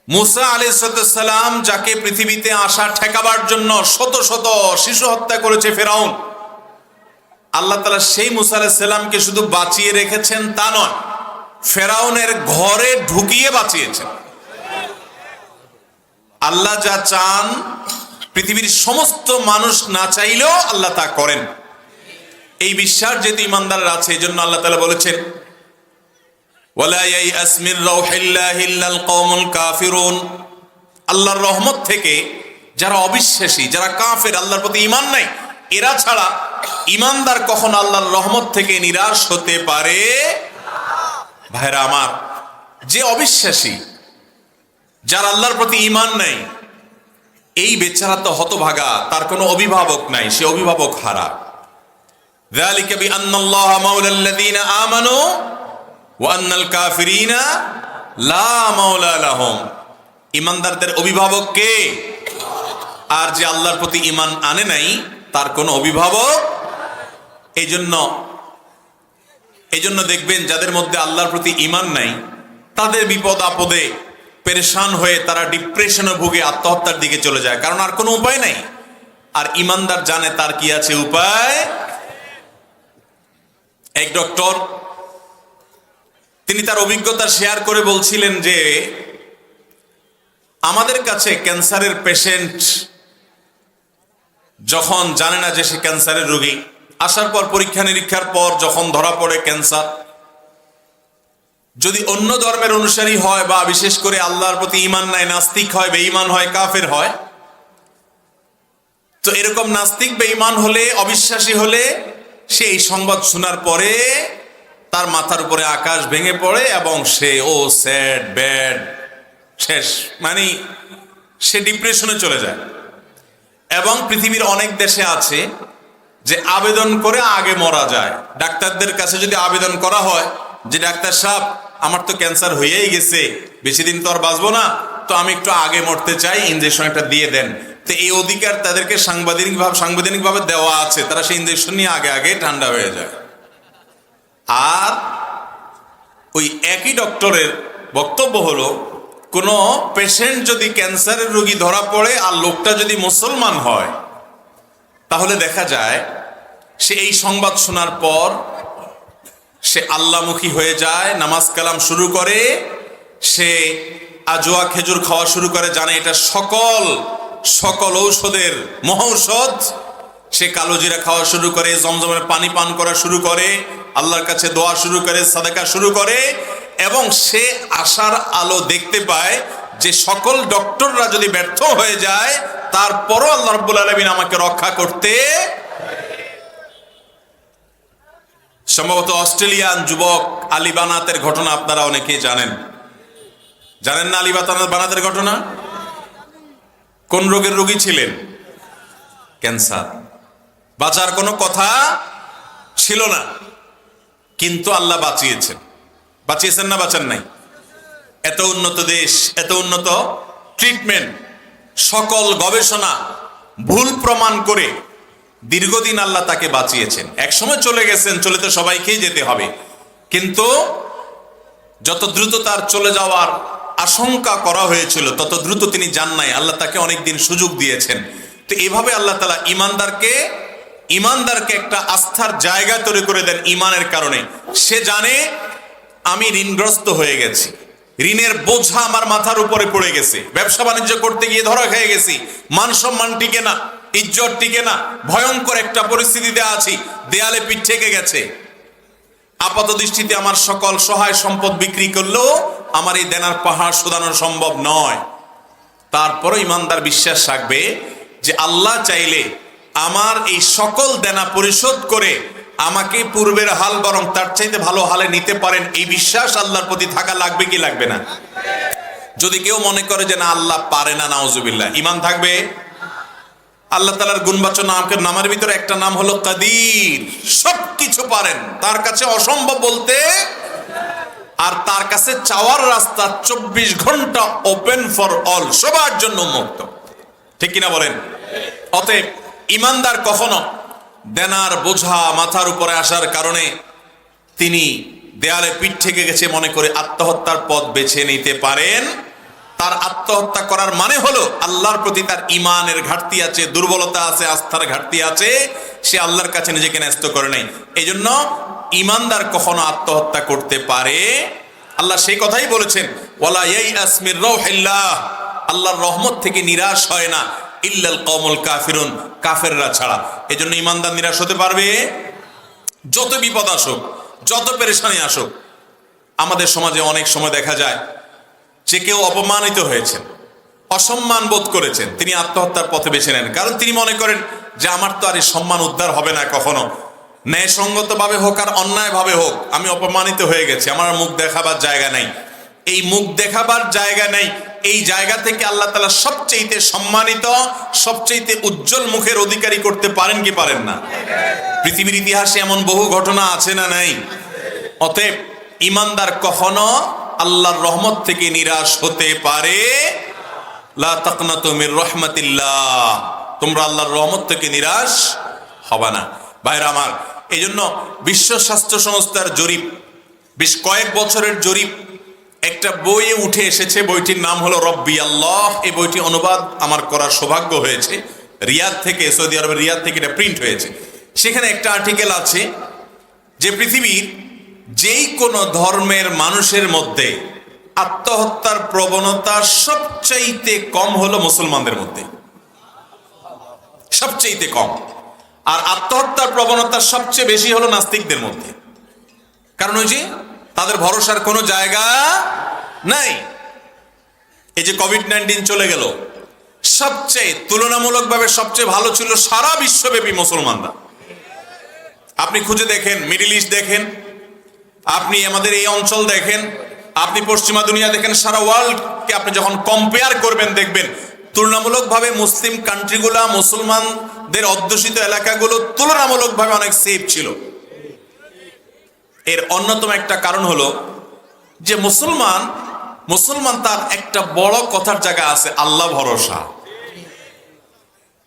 মুসা আলাইহিস সালাম যাকে পৃথিবীতে আসা ঠেকাবার জন্য শত শত শিশু হত্যা করেছে ফেরাউন, আল্লাহ তাআলা সেই মুসা আলাইহিস সালামকে শুধু বাঁচিয়ে রেখেছেন তা নয়, ফেরাউনের ঘরে ঢুকিয়ে বাঁচিয়েছেন। আল্লাহ যা চান পৃথিবীর সমস্ত মানুষ না চাইলেও আল্লাহ তা করেন। এই বিশ্বাস যেহেতু ইমানদারের আছে, এই জন্য আল্লাহ তাআলা বলেছেন, ওয়ালা ইয়াইআস মির রাউহিল্লাহি ইল্লাল কওমুল কাফিরুন। আল্লাহর রহমত থেকে যারা অবিশ্বাসী, যারা কাফের, আল্লাহর প্রতি ঈমান নাই, এরা ছাড়া ঈমানদার কখনো আল্লাহর রহমত থেকে নিরাশ হতে পারে। ভাইরা আমার, যে অবিশ্বাসী, যার আল্লাহর প্রতি ঈমান নাই, এই বেচারা তো হতভাগা, তার কোনো অভিভাবক নাই, সে অভিভাবক হারা। যালিকা বিআন্নাল্লাহা মাওলাল্লাযীনা আমানু ওয়া আন্নাল কাফিরিনা লা মাওলা লাহুম। ঈমানদারদের অভিভাবক কে? আর যে আল্লাহর প্রতি ঈমান আনে নাই, তার কোনো অভিভাবক। এই জন্য দেখবেন যাদের মধ্যে আল্লাহর প্রতি ঈমান নাই, তাদের বিপদ আপদে পেরেশান হয়ে তারা ডিপ্রেশনে ভুগে আত্মহত্যার দিকে চলে যায়, কারণ আর কোনো উপায় নাই। আর ঈমানদার জানে তার কি আছে, উপায়। এক ডক্টর, তিনি তার অভিজ্ঞতা শেয়ার করে বলছিলেন যে আমাদের কাছে ক্যান্সারের পেশেন্ট যখন জানে না যে সে ক্যান্সারের রোগী, আসার পর পরীক্ষা নিরীক্ষার পর যখন ধরা পড়ে ক্যান্সার, যদি অন্য ধর্মের অনুসারী হয় বা বিশেষ করে আল্লাহর প্রতি ঈমান নাই, নাস্তিক হয়, বেঈমান হয়, কাফের হয়, তো এরকম নাস্তিক বেঈমান হলে, অবিশ্বাসী হলে, সে এই সংবাদ শোনার পরে তার মাথার উপরে আকাশ ভেঙে পড়ে এবং সে স্যাড ব্যাড শেষ, মানে সে ডিপ্রেশনে চলে যায়। এবং পৃথিবীর অনেক দেশে আছে যে আবেদন করে আগে মরা যায়। ডাক্তারদের কাছে যদি আবেদন করা হয় যে ডাক্তার সাহেব, আমার তো ক্যান্সার হয়েই গেছে, বেশি দিন তো আর বাঁচবো না, তো আমি একটু আগে মরতে চাই, ইনজেকশন একটা দিয়ে দেন। তো এই অধিকার তাদেরকে সাংবিধানিকভাবে দেওয়া আছে, তারা সেই ইনজেকশন নিয়ে আগে আগে ঠান্ডা হয়ে যায়। আর ওই একই ডক্টরের বক্তব্য হলো, কোনো পেশেন্ট যদি ক্যান্সারের রোগী ধরা পড়ে আর লোকটা যদি মুসলমান হয়, তাহলে দেখা যায় সে এই সংবাদ শোনার পর সে আল্লাহমুখী হয়ে যায়, নামাজ কালাম শুরু করে, সে আজোয়া খেজুর খাওয়া শুরু করে, জানে এটা সকল ঔষধের মহৌষধ। সে কালো জিরা খাওয়া শুরু করে, জমজমের পানি পান করা শুরু করে, আল্লাহর কাছে দোয়া শুরু করে, সাদাকা শুরু করে, এবং সে আশার আলো দেখতে পায় যে সকল ডক্টররা যদি ব্যর্থ হয়ে যায়, তারপরও আল্লাহ রাব্বুল আলামিন আমাকে রক্ষা করতে। সম্ভবত অস্ট্রেলিয়ান যুবক আলী বানাতের ঘটনা আপনারা অনেকেই জানেন না? আলী বানাতের ঘটনা, কোন রোগের রোগী ছিলেন? ক্যান্সার। বাঁচার কোনো কথা ছিল না, কিন্তু আল্লাহ বাঁচিয়েছেন না বাঁচান নাই? এত উন্নত দেশ, এত উন্নত ট্রিটমেন্ট, সকল গবেষণা ভুল প্রমাণ করে দীর্ঘদিন আল্লাহ তাকে বাঁচিয়েছেন। একসময় চলে গেছেন, চলে তো সবাইকেই যেতে হবে, কিন্তু যত দ্রুত তার চলে যাওয়ার আশঙ্কা করা হয়েছিল তত দ্রুত তিনি যান নাই, আল্লাহ তাকে অনেকদিন সুযোগ দিয়েছেন। তো এইভাবে আল্লাহ তাআলা ইমানদারকে একটা আস্থার জায়গা তৈরি করে দেন ঈমানের কারণে। সে জানে আমি ঋণগ্রস্ত হয়ে গেছি, ঋণের বোঝা আমার মাথার উপরে পড়ে গেছে, ব্যবসা বাণিজ্য করতে গিয়ে ধরা খেয়ে গেছি, মান সম্মান টিকে না, ইজ্জত টিকে না, ভয়ঙ্কর একটা পরিস্থিতিতে আছি, দেয়ালে পিঠ থেকে গেছে। আপাত দৃষ্টিতে আমার সকল সহায় সম্পদ বিক্রি করলেও আমার এই দেনার পাহাড় শোধানো সম্ভব নয়। তারপরও ইমানদার বিশ্বাস রাখবে যে আল্লাহ চাইলে আমার এই সকল দেনা পরিশোধ করে আমাকে পূর্বের হাল বরং তার চাইতে ভালো হালে নিতে পারেন। এই বিশ্বাস আল্লাহর প্রতি থাকা লাগবে কি লাগবে না? যদি কেউ মনে করে যে না আল্লাহ পারে না, নাউজুবিল্লাহ, ঈমান থাকবে? আল্লাহ তাআলার গুণবাচক নামের ভিতরে একটা নাম হলো কাদির, সবকিছু পারেন, তার কাছে অসম্ভব বলতে, আর তার কাছে চাওয়ার রাস্তা 24 ঘন্টা ওপেন ফর অল, সবার জন্য মুক্ত। ঠিক কিনা বলেন? অতএব ইমানদার কখনো দেনার বোঝা মাথার উপরে আসার কারণে তিনি দেয়ালে পিঠ থেকে গেছে মনে করে আত্মহত্যার পথ বেছে নিতে পারেন। তার আত্মহত্যা করার মানে হলো আল্লাহর প্রতি তার ইমানের ঘাটতি আছে, দুর্বলতা আছে, আস্থার ঘাটতি আছে, সে আল্লাহর কাছে নিজেকে ন্যস্ত করে নাই। এই জন্য ইমানদার কখনো আত্মহত্যা করতে পারে। আল্লাহ সেই কথাই বলেছেন, ওয়ালা ইয়াইআস মির রাউহিল্লাহ, আল্লাহর রহমত থেকে নিরাশ হয় না ইল্লাল কওমুল কাফিরুন, কাফেররা ছাড়া। এই জন্য ইমানদার নিরাশ হতে পারবে? যত বিপদ আসুক, যত পেরেশানি আসুক। আমাদের সমাজে অনেক সময় দেখা যায় যে কেউ অপমানিত হয়েছেন, অসম্মান বোধ করেছেন, তিনি আত্মহত্যার পথে বেছে নেন। কারণ তিনি মনে করেন যে আমার তো আর এই সম্মান উদ্ধার হবে না কখনো, ন্যায়সঙ্গত ভাবে হোক আর অন্যায় ভাবে হোক, আমি অপমানিত হয়ে গেছি, আমার মুখ দেখাবার জায়গা নাই। এই মুখ দেখাবার জায়গা নেই, এই জায়গা থেকে আল্লাহ তাআলা সবচেয়ে সম্মানিত, সবচেয়ে উজ্জ্বল মুখের অধিকারী করতে পারেন কি পারেন না? পৃথিবীর ইতিহাসে এমন বহু ঘটনা আছে না নাই? অতএব ইমানদার কখনো আল্লাহর রহমত থেকে নিরাশ হতে পারে। লা তাকনাতু মির রাহমাতিল্লাহ, তোমরা আল্লাহর রহমত থেকে নিরাশ হবে না। ভাইরা আমার, এই জন্য বিশ্ব স্বাস্থ্য সংস্থার জরিপ, বেশ কয়েক বছরের জরিপ, একটা বইয়ে উঠে এসেছে, বইটির নাম হলো রব্বি আল্লাহ। এই বইটি অনুবাদ আমার করার সৌভাগ্য হয়েছে, রিয়াদ থেকে, সৌদি আরবের রিয়াদ থেকে এটা প্রিন্ট হয়েছে। সেখানে একটা আর্টিকেল আছে যে পৃথিবীর যেই কোনো ধর্মের মানুষের মধ্যে আত্মহত্যার প্রবণতা সবচাইতে কম হলো মুসলমানদের মধ্যে, সবচাইতে কম। আর আত্মহত্যার প্রবণতা সবচেয়ে বেশি হলো নাস্তিকদের মধ্যে। কারণ ওই যে তাদের ভরসার কোনো জায়গা নাই। এই যে কোভিড-19 চলে গেল, সবচেয়ে তুলনামূলকভাবে সবচেয়ে ভালো ছিল সারা বিশ্বব্যাপী মুসলমানরা। আপনি খুঁজে দেখেন, মিডল ইস্ট দেখেন, আপনি আমাদের এই অঞ্চল দেখেন, আপনি পশ্চিমা দুনিয়া দেখেন, সারা ওয়ার্ল্ডকে আপনি যখন কম্পেয়ার করবেন দেখবেন তুলনামূলকভাবে মুসলিম কান্ট্রিগুলা, মুসলমানদের অধ্যুষিত এলাকাগুলো তুলনামূলকভাবে অনেক সেফ ছিল। এর অন্যতম একটা কারণ হলো যে মুসলমান তার একটা বড় কথার জায়গা আছে, আল্লাহ ভরসা।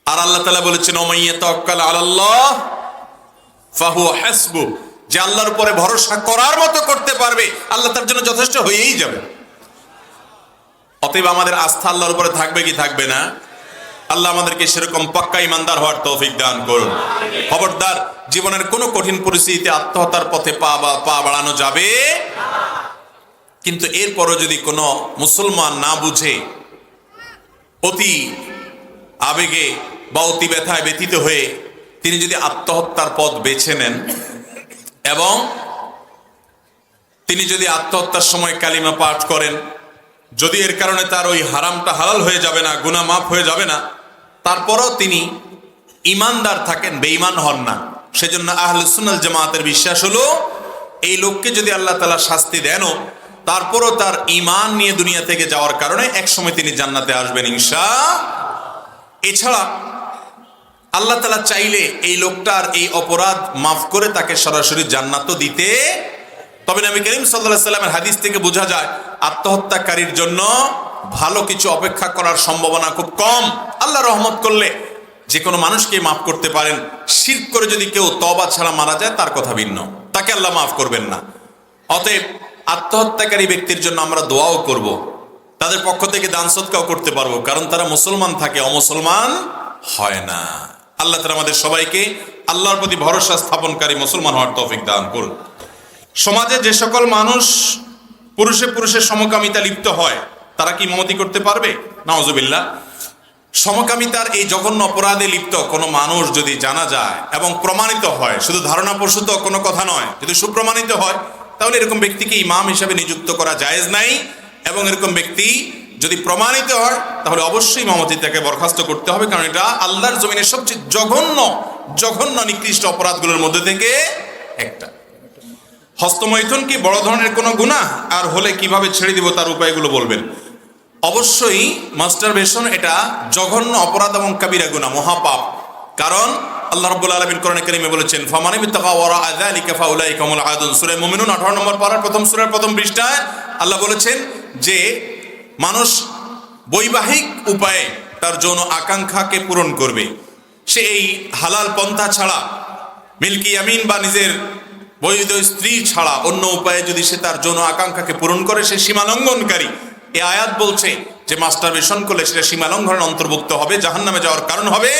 আর আল্লাহ তাআলা বলেছেন, ওমাইয়া তাওয়াক্কাল আলাল্লাহ ফাহুয়া হাসবু, যে আল্লাহর উপরে ভরসা করার মতো করতে পারবে আল্লাহ তার জন্য যথেষ্ট হয়েই যাবে। অতএব আমাদের আস্থা আল্লাহর উপরে থাকবে কি থাকবে না? আল্লাহ আমাদেরকে সেরকম পাক্কা ইমানদার হওয়ার তৌফিক দান করুন। খবরদার, জীবনের কোনো কঠিন পরিস্থিতিতে আত্মহত্যার পথে পা বাড়ানো যাবে। কিন্তু এরপরও যদি কোনো মুসলমান না বুঝে, অতি আবেগে বা অতি ব্যথায় ব্যথিত হয়ে তিনি যদি আত্মহত্যার পথ বেছে নেন এবং তিনি যদি আত্মহত্যার সময় কালিমা পাঠ করেন, যদি এর কারণে তার ওই হারামটা হালাল হয়ে যাবে না, গুনাহ মাফ হয়ে যাবে না, তারপরও তিনি ইমানদার থাকেন, বেঈমান হন না। সেজন্য আহলুস সুন্নাহ জামাতের বিশ্বাস হলো এই লোককে যদি আল্লাহ তাআলা শাস্তি দেনও, তারপরও তার ঈমান নিয়ে দুনিয়া থেকে যাওয়ার কারণে একসময় তিনি জান্নাতে আসবেন ইনশাআল্লাহ। এছাড়া আল্লাহ তাআলা চাইলে এই লোকটার এই অপরাধ মাফ করে তাকে সরাসরি জান্নাতও দিতে। তবে নবী করিম সাল্লাল্লাহু আলাইহি ওয়াসাল্লামের হাদিস থেকে বোঝা যায় আত্মহত্যাকারীর জন্য ভালো কিছু অপেক্ষা করার সম্ভাবনা খুব কম। আল্লাহ রহমত করলে যে কোনো মানুষকে মাফ করতে পারেন। শিরক করে যদি কেউ তওবা ছাড়া মারা যায় তার কথা ভিন্ন, তাকে আল্লাহ মাফ করবেন না। অতএব আত্মহত্যাকারী ব্যক্তির জন্য আমরা দোয়াও করব, তাদের পক্ষ থেকে দান সদকাও করতে পারবো, কারণ তারা মুসলমান থাকে, অমুসলমান হয় না। আল্লাহ তাআলা আমাদের সবাইকে আল্লাহর প্রতি ভরসা স্থাপনকারী মুসলমান হওয়ার তৌফিক দান করুন। সমাজে যে সকল মানুষ পুরুষে সমকামিতা লিপ্ত হয় তারা কি ইমামতি করতে পারবে? নাউজুবিল্লাহ। সমকামিতার এই জঘন্য অপরাধে লিপ্ত কোনো মানুষ যদি জানা যায় এবং প্রমাণিত হয়, শুধু ধারণাপ্রসূত কোনো কথা নয়, যদি সুপ্রমাণিত হয়, তাহলে এরকম ব্যক্তিকে ইমাম হিসাবে নিযুক্ত করা জায়েজ নাই। এবং এরকম ব্যক্তি যদি প্রমাণিত হয় তাহলে অবশ্যই ইমামতি তাকে বরখাস্ত করতে হবে, কারণ এটা আল্লাহর জমিনের সবচেয়ে জঘন্য নিকৃষ্ট অপরাধগুলোর মধ্যে থেকে একটা। হস্তমৈথুন কি বড় ধরনের কোনো গুনাহ? আর হলে কিভাবে ছেড়ে দিব তার উপায়গুলো বলবেন। অবশ্যই মাস্টারবেশন এটা জঘন্য অপরাধ এবং কাবিরা গুনাহ, মহাপাপ। কারণ আল্লাহ রাব্বুল আলামিন কোরআনে কারীমে বলেছেন, ফামান ইবতাগা ওয়ারাআ যালিকা ফাউলাইকা হুমুল আদুন। সূরা মুমিনুন 18 নম্বর পারার প্রথম সূরার প্রথম পৃষ্ঠায় আল্লাহ বলেছেন যে মানুষ বৈবাহিক উপায়ে তার যৌন আকাঙ্ক্ষাকে পূরণ করবে, সে এই হালাল পন্থা ছাড়া, মিল্কি ইয়ামিন বা নিজের বৈধ স্ত্রী ছাড়া অন্য উপায়ে যদি সে তার যৌন আকাঙ্ক্ষাকে পূরণ করে, সে সীমালঙ্ঘনকারী। এই আয়াত বলছে যে মাস্টারবেশন করলে সেটা সীমালঙ্ঘনের অন্তর্ভুক্ত হবে, জাহান্নামে যাওয়ার কারণ হবে।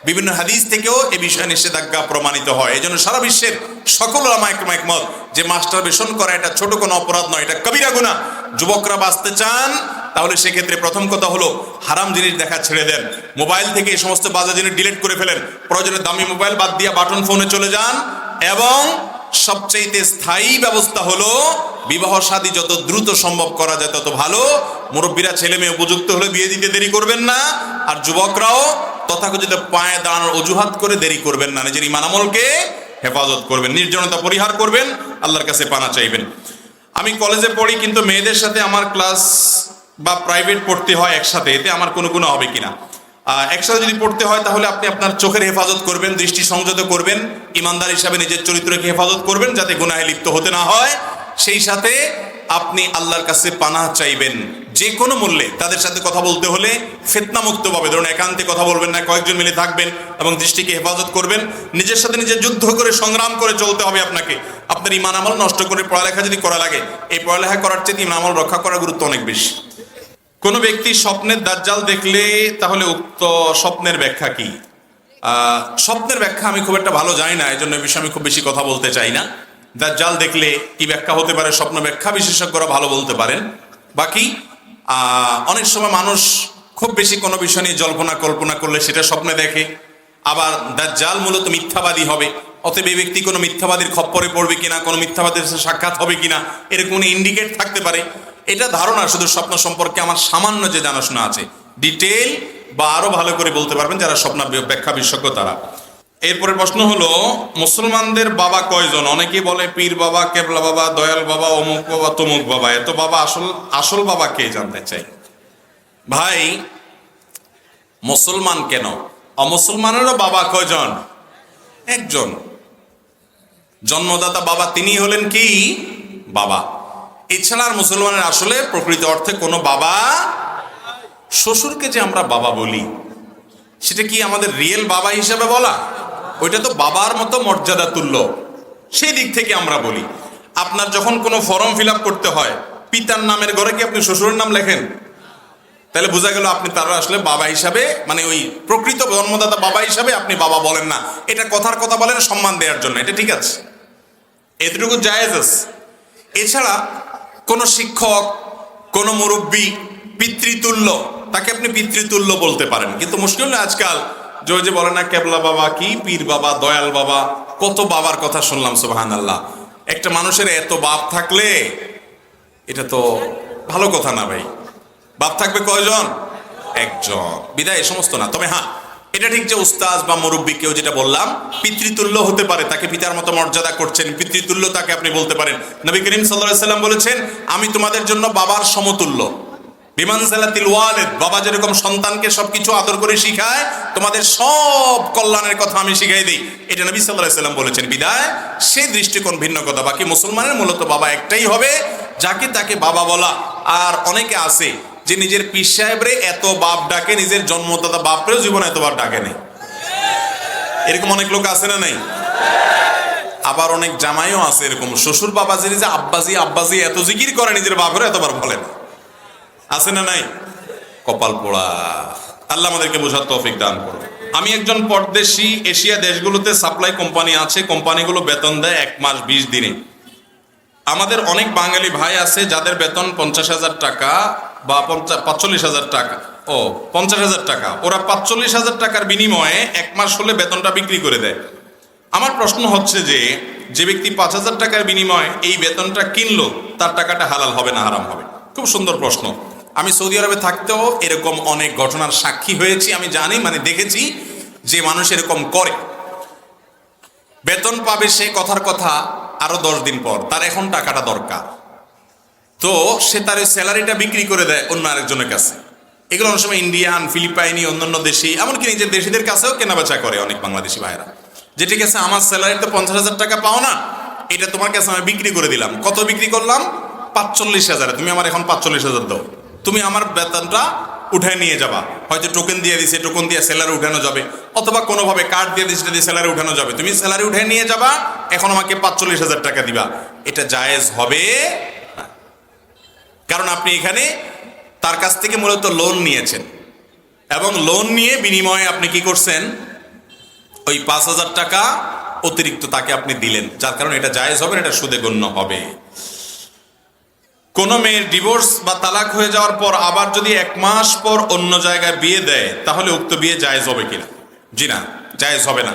বিভিন্ন হাদিস থেকেও এ বিষয়ে নিষেধাজ্ঞা প্রমাণিত হয়। এই জন্য সারা বিশ্বের সকল উলামা ইকরাম একমত যে মাস্টারবেশন করা এটা ছোট কোনো অপরাধ নয়, এটা কবিরা গুনাহ। যুবকরা বাঁচতে চান তাহলে সেক্ষেত্রে প্রথম কথা হলো হারাম জিনিস দেখা ছেড়ে দেন, মোবাইল থেকে এই সমস্ত বাজে জিনিস ডিলিট করে ফেলেন, প্রয়োজনে দামি মোবাইল বাদ দিয়ে বাটন ফোনে চলে যান। এবং সবচেয়ে স্থায়ী ব্যবস্থা হলো বিবাহ শাদী যত দ্রুত সম্ভব করা যায় তত ভালো। মুরব্বীরা ছেলে মেয়ে উপযুক্ত হলে বিয়ে দিতে দেরি করবেন না, আর যুবকরাও তথাকথিত পায়ে দাঁড়ানোর অজুহাত করে দেরি করবেন না। নিজের ঈমান আমলকে হেফাজত করবেন, নির্জনতা পরিহার করবেন, আল্লাহর কাছে পানা চাইবেন। আমি কলেজে পড়ি, কিন্তু মেয়েদের সাথে আমার ক্লাস বা প্রাইভেট পড়তে হয় একসাথে, এতে আমার কোনো গুনাহ হবে কিনা? একসাথে যদি পড়তে হয় তাহলে আপনি আপনার চোখের হেফাজত করবেন, দৃষ্টি সংযত করবেন, ইমানদার হিসাবে নিজের চরিত্রকে হেফাজত করবেন যাতে গুনাহে লিপ্ত হতে না হয়। সেই সাথে আপনি আল্লাহর কাছে পানাহ চাইবেন যে কোনো মূল্যে। তাদের সাথে কথা বলতে হলে ফিতনামুক্ত ভাবে, ধরুন একান্তে কথা বলবেন না, কয়েকজন মিলে থাকবেন এবং দৃষ্টিকে হেফাজত করবেন। নিজের সাথে নিজের যুদ্ধ করে সংগ্রাম করে চলতে হবে আপনাকে। আপনার ঈমান আমল নষ্ট করে পড়ালেখা যদি করা লাগে, এই পড়ালেখা করার চেয়ে ঈমান আমল রক্ষা করার গুরুত্ব অনেক বেশি। কোনো ব্যক্তি স্বপ্নের দাজ্জাল দেখলে তাহলে উক্ত স্বপ্নের ব্যাখ্যা কি? স্বপ্নের ব্যাখ্যা আমি খুব একটা ভালো জানি না, এই জন্য এই বিষয়ে আমি খুব বেশি কথা বলতে চাই না। দাজ্জাল দেখলে কি ব্যাখ্যা হতে পারে, স্বপ্ন ব্যাখ্যা বিশেষজ্ঞরা ভালো বলতে পারেন। বাকি অনেক সময় মানুষ খুব বেশি কোনো বিষয় নিয়ে জল্পনা কল্পনা করলে সেটা স্বপ্নে দেখে। আবার দাজ্জাল মূলত মিথ্যাবাদী হবে, অতএব এই ব্যক্তি কোনো মিথ্যাবাদীর খপ্পরে পড়বে কিনা, কোনো মিথ্যাবাদীর সাথে সাক্ষাৎ হবে কিনা, এরকম ইন্ডিকেট থাকতে পারে। এটা ধারণা, শুধু স্বপ্ন সম্পর্কে আমার সামান্য যে জানাশোনা আছে, ডিটেল বা আরো ভালো করে বলতে পারবেন যারা স্বপ্ন ব্যাখ্যা বিশেষজ্ঞ তারা। এরপরের প্রশ্ন হলো, মুসলমানদের বাবা কয়জন? অনেকে বলে পীর বাবা, কেবলা বাবা, দয়াল বাবা, অমুক বাবা, তমুক বাবা। এত বাবা আসল বাবা কে জানতে চাই। ভাই, মুসলমান কেন, অমুসলমানেরও বাবা কয়জন? একজন। জন্মদাতা বাবা তিনি হলেন কি বাবা। এছাড়া আর মুসলমানের আসলে প্রকৃত অর্থে কোনো বাবা। শ্বশুরকে যে আমরা বাবা বলি, সেটা কি আমাদের রিয়েল বাবা হিসাবে বলা? ওইটা তো বাবার মতো মর্যাদা তুল্য, সেই দিক থেকে আমরা বলি। আপনার যখন কোনো ফর্ম ফিল আপ করতে হয়, পিতার নামের ঘরে কি আপনি শ্বশুরের নাম লেখেন? তাহলে বোঝা গেল আপনি তারা আসলে বাবা হিসাবে, মানে ওই প্রকৃত জন্মদাতা বাবা হিসাবে আপনি বাবা বলেন না। এটা কথার কথা বলেন সম্মান দেওয়ার জন্য, এটা ঠিক আছে, এতটুকু জায়েজ আছে। এছাড়া কোনো শিক্ষক, কোনো মুরব্বী পিতৃতুল্য, তাকে আপনি পিতৃতুল্য বলতে পারেন। কিন্তু মুশকিল না আজকাল যে বলে না কেবলা বাবা কি, পীর বাবা, দয়াল বাবা, কত বাবার কথা শুনলাম। সুবহানাল্লাহ। একটা মানুষের এত বাপ থাকলে এটা তো ভালো কথা না ভাই। বাপ থাকবে কয়জন? একজন। বিদায় এ সমস্ত না। তবে হ্যাঁ, এটা ঠিক যে উস্তাজ বা মুরব্বী কেউ, যেটা বললাম, পিতৃতুল্য হতে পারে, তাকে পিতার মতো মর্যাদা করছেন, পিতৃতুল্য তাকে আপনি বলতে পারেন। নবী করিম সাল্লাল্লাহু আলাইহি সাল্লাম বলেছেন, আমি তোমাদের জন্য বাবার সমতুল্য। বিমানজালাতিল ওয়ালিদ, বাবা যেরকম সন্তানকে সবকিছু আদর করে শিখায়, তোমাদের সব কল্যাণের কথা আমি শিখাই দিই, এটা নবী সাল্লাল্লাহু আলাইহি সাল্লাম বলেছেন। বিদায় সেই দৃষ্টিকোণ ভিন্ন কথা। বাকি মুসলমানের মূলত বাবা একটাই হবে, যাকে তাকে বাবা বলা। আর অনেকে আছে যে নিজের পীর সাহেবরে এত বাপ ডাকে, নিজের জন্মদাতা বাপরেও জীবনে এত বাপ ডাকে নেই। এরকম অনেক লোক আছে না নাই? আবার অনেক জামাইও আছে এরকম, শ্বশুর বাবাজির যে আব্বাজি আব্বাজি এত জিকির করে, নিজের বাপেরও এতবার বলে না। আছে না নাই? কপাল পোড়া। আল্লাহ আমাদেরকে বোঝার তৌফিক দান করুন। আমি একজন পরদেশি, এশিয়া দেশগুলোতে সাপ্লাই কোম্পানি আছে, কোম্পানিগুলো বেতন দেয় 1 মাস 20 দিনে। আমাদের অনেক বাঙালি ভাই আছে যাদের বেতন 50,000 টাকা বা 45,000 টাকা, 50,000 টাকা। ওরা 45,000 টাকার বিনিময়ে 1 মাস হলে বেতনটা বিক্রি করে দেয়। আমার প্রশ্ন হচ্ছে যে ব্যক্তি 5,000 টাকার বিনিময়ে এই বেতনটা কিনলো, তার টাকাটা হালাল হবে না হারাম হবে? খুব সুন্দর প্রশ্ন। আমি সৌদি আরবে থাকতেও এরকম অনেক ঘটনার সাক্ষী হয়েছি। আমি জানি, মানে দেখেছি যে মানুষ এরকম করে। বেতন পাবে সে কথার কথা আরো 10 দিন পর, তার এখন টাকাটা দরকার। তো সে তার ওই স্যালারিটা বিক্রি করে দেয় অন্য আরেকজনের কাছে। এগুলো অনেক সময় ইন্ডিয়ান, ফিলিপাইনি, অন্যান্য দেশি, এমনকি নিজের দেশিদের কাছেও কেনাবেচা করে অনেক বাংলাদেশি ভাইয়েরা, যে ঠিক আছে আমার স্যালারি তো 50,000 টাকা পাও না, এটা তোমার কাছে আমি বিক্রি করে দিলাম। কত বিক্রি করলাম? 45,000। তুমি আমার এখন 45,000 দাও, তুমি আমার বেতনটা উঠায় নিয়ে যাবা। হয়তো টোকেন দিয়ে দিছে, টোকেন দিয়ে স্যালারি উঠানো যাবে, অথবা কোনোভাবে কার্ড দিয়ে দিচ্ছে, দিয়ে স্যালারি উঠানো যাবে। তুমি স্যালারি উঠে নিয়ে যাবা, এখন আমাকে 45,000 টাকা দিবা। এটা জায়েজ হবে না। কারণ আপনি এখানে তার কাছ থেকে মূলত লোন নিয়েছেন, এবং লোন নিয়ে বিনিময়ে আপনি কি করছেন? ওই 5,000 টাকা অতিরিক্ত তাকে আপনি দিলেন, যার কারণে এটা জায়েজ হবে না, এটা সুদে গণ্য হবে। কোন মেয়ের ডিভোর্স বা তালাক হয়ে যাওয়ার পর আবার যদি 1 মাস পর অন্য জায়গায় বিয়ে দেয়, তাহলে উক্ত বিয়ে জায়েজ হবে কিনা? জি না, জায়েজ হবে না।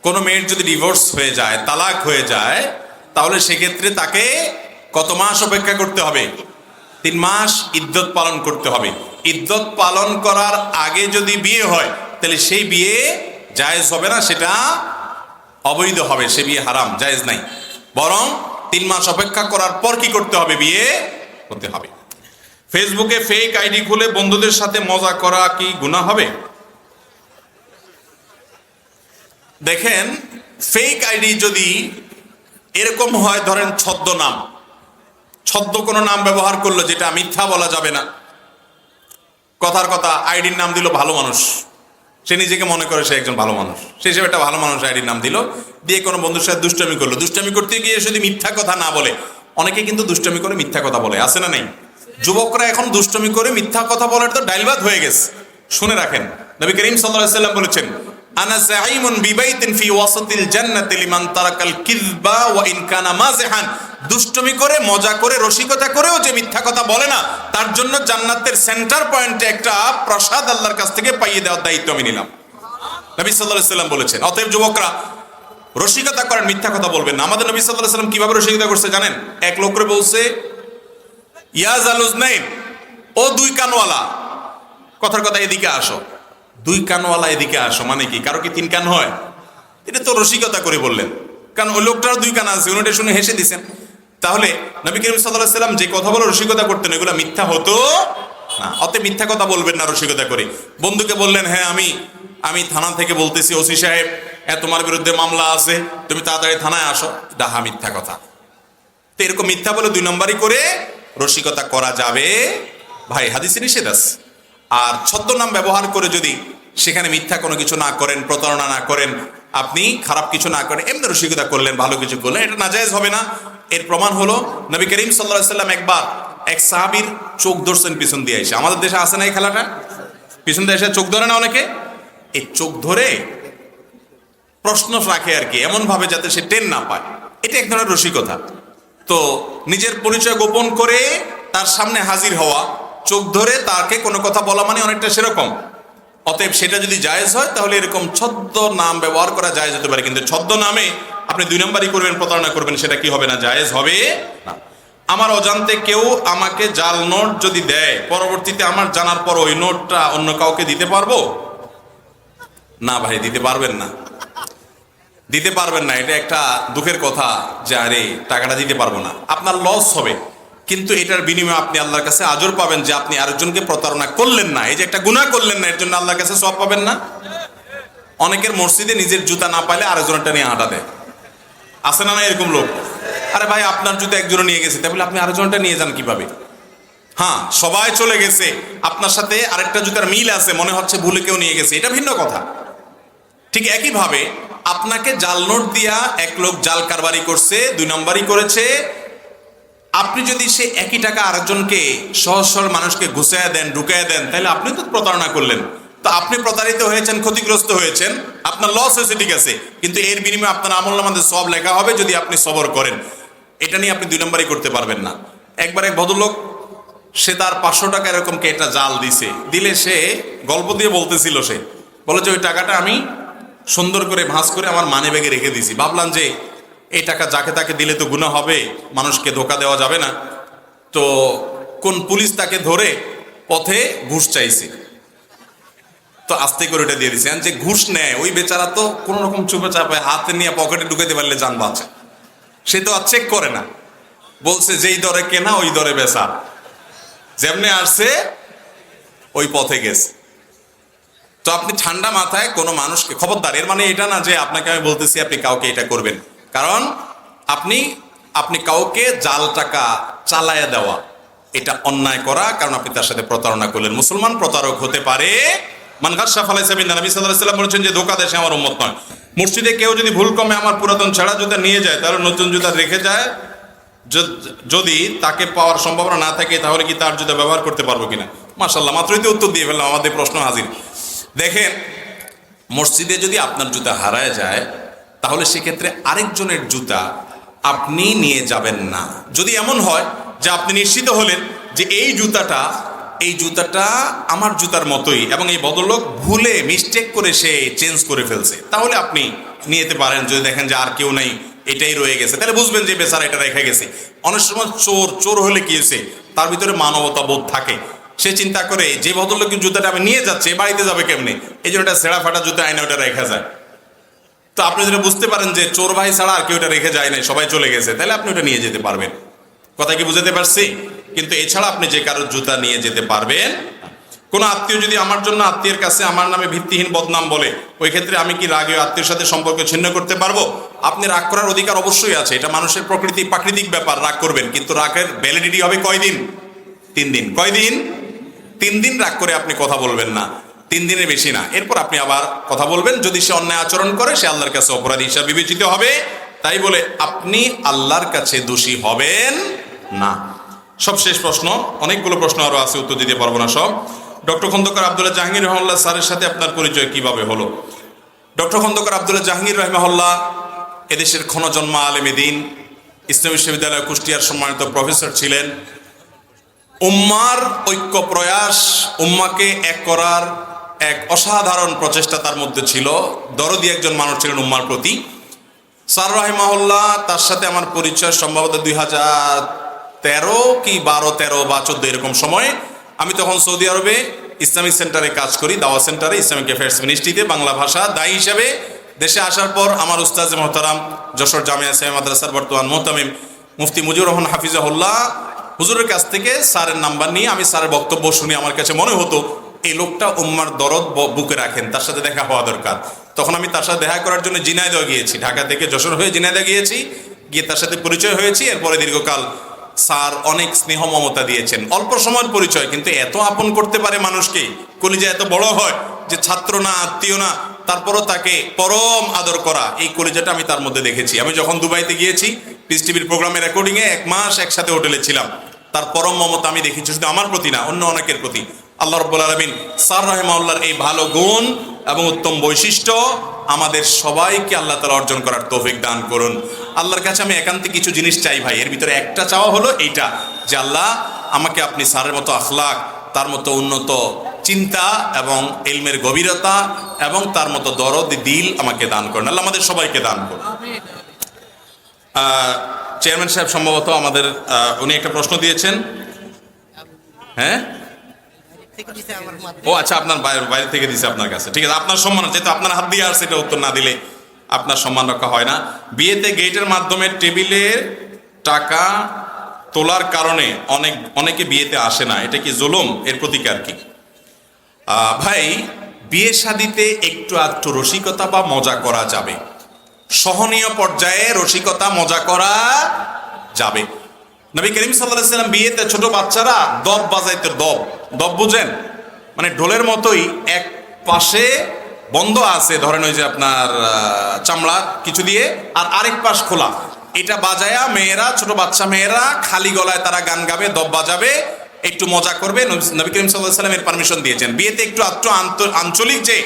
কোন মেয়ের যদি ডিভোর্স হয়ে যায়, তালাক হয়ে যায়, তাহলে সেক্ষেত্রে তাকে কত মাস অপেক্ষা করতে হবে? 3 মাস ইদ্যত পালন করতে হবে। ইদ্যত পালন করার আগে যদি বিয়ে হয়, তাহলে সেই বিয়ে জায়েজ হবে না, সেটা অবৈধ হবে, সে বিয়ে হারাম, জায়েজ নাই। বরং 3 মাস অপেক্ষা করার পর কি করতে হবে? বিয়ে করতে হবে। ফেসবুকে ফেক আইডি খুলে বন্ধুদের সাথে মজা করা কি গুনাহ হবে? দেখেন, ফেক আইডি যদি এরকম হয়, ধরেন ছদ্মনাম, ছদ্ম কোনো নাম ব্যবহার করলো যেটা মিথ্যা বলা যাবে না, কথার কথা আইডির নাম দিল ভালো মানুষ, সে নিজেকে মনে করে সে একজন ভালো মানুষ, সে হিসেবে একটা ভালো মানুষ আইডির নাম দিল, দিয়ে কোনো বন্ধুর সাথে দুষ্টামি করলো। দুষ্টামি করতে গিয়ে যদি মিথ্যা কথা না বলে, অনেকে কিন্তু দুষ্টামি করে মিথ্যা কথা বলে, আছে না নেই? যুবকরা এখন দুষ্টামি করে মিথ্যা কথা বলার তো ডাইলবাদ হয়ে গেছে। শুনে রাখেন, নবী করিম সাল্লাল্লাহু আলাইহি সাল্লাম বলেছেন, আনা যাইমুন বিবাইতিন ফি ওয়াসাতিল জান্নাতি লিমান তারাকাল কিযবা ওয়া ইন কানা মাযিহান। দুষ্টমি করে, মজা করে, রসিকতা করেও যে মিথ্যা কথা বলে না, তার জন্য জান্নাতের সেন্টার পয়েন্টে একটা প্রসাদ আল্লাহর কাছ থেকে পাইয়ে দেওয়ার দায়িত্ব আমি নিলাম, নবী সাল্লাল্লাহু আলাইহি সাল্লাম বলেছেন। অতএব যুবকরা, রসিকতা করেন, মিথ্যা কথা বলবেন না। আমাদের নবী সাল্লাল্লাহু আলাইহি সাল্লাম কিভাবে রসিকতা করছে জানেন? এক লোক করে বলছে, ইয়া জালুজনাইন, ও 2 কানওয়ালা, কথার কথা এদিকে আসো। 2 কানওয়ালা এদিকে আসো মানে কি? কারো কি 3 কান হয়? এটা তো রসিকতা করে বললেন, কারণ ওই লোকটার 2 কান আছে, উনিটা শুনে হেসে দিছেন। তাহলে নবী করিম সাল্লাল্লাহু আলাইহি সাল্লাম যে কথা বলে রসিকতা করতেন, এগুলো মিথ্যা হতো না। অতএব মিথ্যা কথা বলবেন না রসিকতা করে। বন্ধুকে বললেন, হ্যাঁ আমি থানা থেকে বলতেছি, ওসি সাহেব তোমার বিরুদ্ধে মামলা আছে, তুমি তাড়াতাড়ি থানায় আসো, ডাহা মিথ্যা কথা। তো এরকম মিথ্যা বলে 2 নম্বরই করে রসিকতা করা যাবে ভাই, হাদিসে নিষেধ আছে। আর ছদ্মনাম ব্যবহার করে যদি সেখানে মিথ্যা কোনো কিছু না করেন, প্রতারণা না করেন, আপনি খারাপ কিছু না করেন, এমনি রসিকতা করলেন, ভালো কিছু করলেন, এটা নাজায়েজ হবে না। এর প্রমাণ হলো নবী করিম সাল্লাল্লাহু আলাইহি সাল্লাম একবার এক সাহাবীর চোখ ধরছেন পিছন দিয়ে এসে। আমাদের দেশে আছে না এই খেলাটা? পিছন দিয়ে এসে চোখ ধরে না অনেকে, এই চোখ ধরে প্রশ্ন রাখে আর কি, এমন ভাবে যাতে সে টেন না পায়। এটা এক ধরনের রসিকতা। তো নিজের পরিচয় গোপন করে তার সামনে হাজির হওয়া, চোখ ধরে তাকে কোনো কথা বলা মানে অনেকটা সেরকম। অতএব সেটা যদি জায়েজ হয়, তাহলে এরকম ছদ্ম নাম ব্যবহার করা জায়েজ হতে পারে। কিন্তু ছদ্ম নামে আপনি 2 নম্বরই করবেন, প্রতারণা করবেন, সেটা কি হবে না? জায়েজ হবে না। আমার অজান্তে কেউ আমাকে জাল নোট যদি দেয়, পরবর্তীতে আমার জানার পর ওই নোটটা অন্য কাউকে দিতে পারবো না? ভাই, দিতে পারবেন না, দিতে পারবেন না। এটা একটা দুঃখের কথা যে আরে টাকাটা দিতে পারবো না, আপনার লস হবে। কিন্তু এটার বিনিময়ে আপনি আল্লাহর কাছে আজর পাবেন যে আপনি আরেকজনকে প্রতারণা করলেন না, এই যে একটা গুনাহ করলেন না, এর জন্য আল্লাহর কাছে সওয়াব পাবেন না? অনেকের মসজিদে নিজের জুতা না পাইলে আরেকজনটা নিয়ে হাঁটা দেয়, আছে না? না এরকম লোক? আরে ভাই, আপনার জুতা একজনে নিয়ে গেছে, তাহলে আপনি আরেকজনটা নিয়ে যান কিভাবে? হ্যাঁ, সবাই চলে গেছে, আপনার সাথে আরেকটা জুতার মিল আছে, মনে হচ্ছে ভুলে কেউ নিয়ে গেছে, এটা ভিন্ন কথা। ঠিক একইভাবে আপনাকে জাল নোট দিয়া এক লোক জাল কারবারি করছে, 2 নম্বরই করেছে। আপনি যদি সে একই টাকা আরেকজনকে সহজ সরল মানুষকে ঘুষাইয়া দেন, ঢুকাইয়া দেন, তাহলে আপনি তো প্রতারণা করলেন। তো আপনি প্রতারিত হয়েছেন, ক্ষতিগ্রস্ত হয়েছেন, আপনার লস হয়েছে, ঠিক আছে, কিন্তু এর বিনিময়ে আপনার আমলনামাতে সওয়াব লেখা হবে যদি আপনি সবর করেন। এটা নিয়ে আপনি 2 নম্বরই করতে পারবেন না। একবার এক ভদ্রলোক, সে তার 500 টাকা এরকম কে একটা জাল দিছে, দিলে সে গল্প দিয়ে বলতেছিল, সে বলে যে ওই টাকাটা আমি সুন্দর করে ভাঁজ করে আমার মানি ব্যাগে রেখে দিয়েছি, ভাবলাম যে এই টাকা যাকে তাকে দিলে তো গুনাহ হবে, মানুষকে ধোকা দেওয়া যাবে না। তো কোন পুলিশ তাকে ধরে পথে ঘুষ চাইছে, তো আস্তে করে ওটা দিয়ে দিছে। যে ঘুষ নেয় ওই বেচারা তো কোন রকম চুপে চাপে হাতে নিয়ে পকেটে ঢুকাইতে পারলে যান বাঁচে, সে তো আর চেক করে না। বলছে যেই দরে কেনা ওই দরে বেচা, যেমনি আসছে ওই পথে গেছে। তো আপনি ঠান্ডা মাথায় কোনো মানুষকে, খবরদার, এর মানে এটা না যে আপনাকে আমি বলতেছি আপনি কাউকে এটা করবেন, কারণ আপনি কাউকে জাল টাকা চালায়া দেওয়া এটা অন্যায় করা, কারণ আপনি তার সাথে প্রতারণা করলেন। মুসলমান প্রতারক হতে পারে। মান গাশশা ফালাইসা মিন্না, নবী সাল্লাল্লাহু আলাইহি ওয়াসাল্লাম বলেছেন যে ধোঁকা দেয় সে আমার উম্মত নয়। মসজিদে কেউ যদি ভুল কমে আমার পুরাতন ছেঁড়া জুতা নিয়ে যায়, তাহলে নতুন জুতা রেখে যায়, যদি তাকে পাওয়ার সম্ভাবনা না থাকে তাহলে কি তার জুতা ব্যবহার করতে পারবো কিনা? মাশাআল্লাহ, মাত্রই তো উত্তর দিয়ে ফেললাম, আমাদের প্রশ্ন হাজির। দেখেন, মসজিদে যদি আপনার জুতা হারায় যায় তাহলে সেক্ষেত্রে আরেকজনের জুতা আপনি নিয়ে যাবেন না। যদি এমন হয় যে আপনি নিশ্চিত হলেন যে এই জুতাটা আমার জুতার মতোই এবং এই ভদ্রলোক ভুলে মিস্টেক করে সে চেঞ্জ করে ফেলছে, তাহলে আপনি নিয়ে যেতে পারেন। যদি দেখেন যে আর কেউ নাই, এটাই রয়ে গেছে, তাহলে বুঝবেন যে বেচারা এটা রেখে গেছে। অনেক সময় চোর হলে কি হয়েছে, তার ভিতরে মানবতা বোধ থাকে, সে চিন্তা করে যে ভদ্রলোকের জুতাটা আমি নিয়ে যাচ্ছি বাড়িতে যাবে কেমনে, এই জন্য এটা ছেঁড়া ফাটা জুতা আইনে ওটা রেখা যায়। তো আপনি যদি বুঝতে পারেন যে চোর ভাই ছাড়া আর কেউ এটা রেখে যায় নাই, সবাই চলে গেছে, তাহলে আপনি ওটা নিয়ে যেতে পারবেন। কথা কি বুঝাতে পারছি? কিন্তু এছাড়া আপনি যে কারোর জুতা নিয়ে যেতে পারবেন। কোনো আত্মীয় যদি আমার জন্য আত্মীয়ের কাছে আমার নামে ভিত্তিহীন বদনাম বলে, ওই ক্ষেত্রে আমি কি রাগে আত্মীয়ের সাথে সম্পর্ক ছিন্ন করতে পারবো? আপনি রাগ করার অধিকার অবশ্যই আছে, এটা মানুষের প্রাকৃতিক ব্যাপার, রাগ করবেন, কিন্তু রাগের ভ্যালিডিটি হবে কয়দিন? 3 দিন। কয়দিন? 3 দিন রাগ করে আপনি কথা বলবেন না, 3 দিনের বেশি না। এরপর আপনি আবার কথা বলবেন। যদি সে অন্যায় আচরণ করে, সে আল্লাহর কাছে অপরাধী হিসাবে বিবেচিত হবে। তাই বলে আপনি আল্লাহর কাছে দোষী হবেন না। সবশেষ প্রশ্ন, অনেকগুলো প্রশ্ন আরো আছে, উত্তর দিতে পারবো না সব। ডক্টর খন্দকার আব্দুল্লাহ জাহাঙ্গীর রহমাল্লাহ স্যারের সাথে আপনার পরিচয় কিভাবে হলো? ডক্টর খন্দকার আব্দুল্লাহ জাহাঙ্গীর রহমাল্লাহ এদেশের ক্ষণজন্মা আলেমে দ্বীন, ইসলামী বিশ্ববিদ্যালয় কুষ্টিয়ার সম্মানিত প্রফেসর ছিলেন। উম্মার ঐক্য প্রয়াস, উম্মাকে এক করার এক অসাধারণ প্রচেষ্টা তার মধ্যে ছিল। দরদি একজন মানুষ ছিলেন উম্মার প্রতি। স্যার রাহিমাহুল্লাহ, তার সাথে আমার পরিচয় সম্ভবত 2013 কি 12-13 বা 14 এরকম সময়ে। আমি তখন সৌদি আরবে ইসলামিক সেন্টারে কাজ করি, দাওয়া সেন্টারে, ইসলামিক অ্যাফেয়ার্স মিনিস্ট্রিতে বাংলা ভাষা দায়ী হিসেবে। দেশে আসার পর আমার উস্তাজ মোহতারাম যশোর জামিয়া ইসলামিয়া মাদ্রাসার বর্তমান মুহতামিম মুফতি মুজিবুর রহমান হাফিজাহুল্লাহ হুজুরের কাছ থেকে স্যারের নাম্বার নিয়ে আমি স্যারের বক্তব্য শুনি। আমার কাছে মনে হতো এই লোকটা উম্মার দরদ বুকে রাখেন, তার সাথে দেখা হওয়া দরকার। তখন আমি তার সাথে দেখা করার জন্য ঝিনাইদহ গিয়েছি, ঢাকা থেকে যশোর হয়ে ঝিনাইদহ গিয়েছি, গিয়ে তার সাথে পরিচয় হয়েছি। এরপরে দীর্ঘকাল স্যার অনেক স্নেহ মমতা দিয়েছেন। অল্প সময়ের পরিচয়, কিন্তু এত আপন করতে পারে মানুষকে, কলিজা এত বড় হয় যে ছাত্র না, আত্মীয় না, তারপরও তাকে পরম আদর করা, এই কলিজাটা আমি তার মধ্যে দেখেছি। আমি যখন দুবাইতে গিয়েছি পিস টিভির প্রোগ্রামে রেকর্ডিংয়ে 1 মাস একসাথে হোটেলে ছিলাম, তার পরম মমতা আমি দেখেছি, শুধু আমার প্রতি না, অন্য অনেকের প্রতি। আল্লাহ রাব্বুল আলামিন স্যার রাহিমাহুল্লাহর এই ভালো গুণ এবং উত্তম বৈশিষ্ট্য আমাদের সবাইকে আল্লাহ তাআলা অর্জন করার তৌফিক দান করুন। আল্লাহর কাছে আমি একান্তে কিছু জিনিস চাই ভাই, এর ভিতরে একটা চাওয়া হলো এইটা, যে আল্লাহ আমাকে আপনি স্যারের মতো আখলাক, তার মতো উন্নত চিন্তা এবং ইলমের গভীরতা এবং তার মতো দরদ দিল আমাকে দান করেন। আল্লাহ আমাদের সবাইকে দান করুন। চেয়ারম্যান সাহেব সম্ভবত আমাদের উনি একটা প্রশ্ন দিয়েছেন। হ্যাঁ, ও আচ্ছা, আপনার বাইরে থেকে দিয়েছে আপনার কাছে, ঠিক আছে। আপনার সম্মান, যেহেতু আপনার হাত দিয়ে আসছে, এটা উত্তর না দিলে আপনার সম্মান রক্ষা হয় না। বিয়েতে গেটের মাধ্যমে টেবিলের টাকা তোলার কারণে অনেকে বিয়েতে আসে না, এটা কি জুলুম? এর প্রতিকার কি? ভাই, বিয়ে শাদিতে একটু আধটু রসিকতা বা মজা করা যাবে, সহনীয় পর্যায়ে রসিকতা মজা করা যাবে। নবী করিম সাল্লাল্লাহু আলাইহি ওয়াসাল্লাম বিয়েতে ছোট বাচ্চারা দব বাজাইতে, দব বুঝেন, মানে ঢোলের মতোই, এক পাশে বন্ধ আছে, ধরেন ওই যে আপনার চামড়া কিছু দিয়ে, আর আরেক পাশ খোলা, এটা বাজায়া মেয়েরা, ছোট বাচ্চা মেয়েরা খালি গলায় তারা গান গাবে, দব বাজাবে, একটু মজা করবে। নবী করিম সাল্লাল্লাহু আলাইহি ওয়াসাল্লাম এর পারমিশন দিয়েছেন। বিয়েতে একটু আঞ্চলিক যে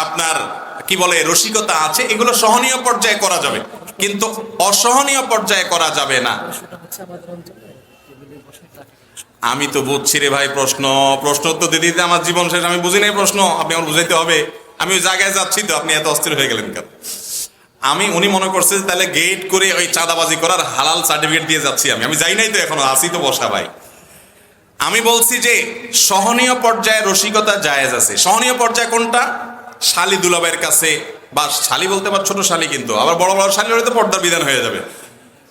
আপনার কি বলে রসিকতা আছে, এগুলো সহনীয় পর্যায়ে করা যাবে, কিন্তু অসহনীয় পর্যায়ে করা যাবে না। আমি তো বুঝছি রে ভাই, প্রশ্ন তো দিতে আমার জীবন শেষ, আমি বুঝি নাই প্রশ্ন, আপনি আমার বুঝাইতে হবে। আমি ওই জায়গায় যাচ্ছি তো, আপনি এত অস্থির হয়ে গেলেন কেন? উনি মনে করছে তাহলে গেট করে ওই চাঁদাবাজি করার হালাল সার্টিফিকেট দিয়ে যাচ্ছি। আমি যাই নাই তো, এখনো আসি তো বসা ভাই। আমি বলছি যে সহনীয় পর্যায়ে রসিকতা জায়েজ আছে। সহনীয় পর্যায়ে কোনটা? শালি দুলাভাইয়ের কাছে, বা শালি বলতে পার ছোট শালি, কিন্তু আবার বড় বড় শালি হলে তো পর্দার বিধান হয়ে যাবে।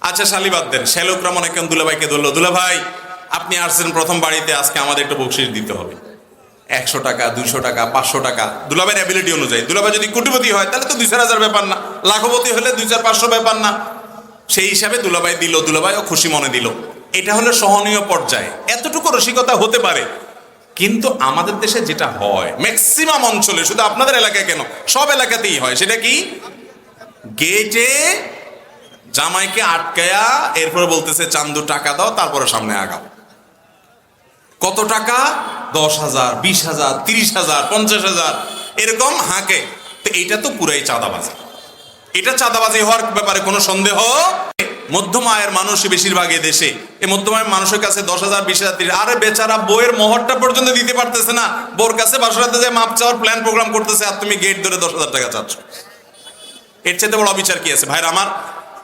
আচ্ছা শালিবাদ দেন, শ্যালকরা মনে করেন দুলাভাইকে ধরলো, দুলাভাই আপনি আসছেন প্রথম বাড়িতে, আজকে আমাদের একটু বকশিশ দিতে হবে, 100 টাকা, 200 টাকা, 500 টাকা, দুলাভাইয়ের অ্যাবিলিটি অনুযায়ী। দুলাভাই যদি কোটিপতি হয় তাহলে তো 2-4 হাজার ব্যাপার না, লাখপতি হলে 2-4-500 ব্যাপার না, সেই হিসাবে দুলাভাই দিল, দুলাভাইও খুশি মনে দিল। এটা হলো সহনীয় পর্যায়ে, এতটুকু রসিকতা হতে পারে। কিন্তু আমাদের দেশে যেটা হয় ম্যাক্সিমাম অঞ্চলে, শুধু আপনাদের এলাকায় কেন, সব এলাকাতেই হয়, সেটা কি, গেটে জামাইকে আটকায়া এরপরে বলতেছে চান্দু টাকা দাও, তারপরে সামনে আগাও। কত টাকা? 10,000, 20,000, 30,000, 50,000 এরকম হাঁকে। তো এইটা তো পুরাই চাঁদাবাজি। এটা চাঁদাবাজি হওয়ার ব্যাপারে কোনো সন্দেহ। মধ্যম আয়ের মানুষ বেশিরভাগ দেশে, এই মধ্যম আয়ের মানুষের কাছে 10,000, 20,000, 30,000, আরে বেচারা বইয়ের মোহরটা পর্যন্ত দিতে পারতেছে না, বোর কাছে বাসরাতে যে মাপ চাওয়ার প্ল্যান প্রোগ্রাম করতেছে, আর তুমি গেট ধরে 10,000 টাকা চাচ্ছ। এর চাইতে বড় অবিচার কি আছে ভাইরা আমার?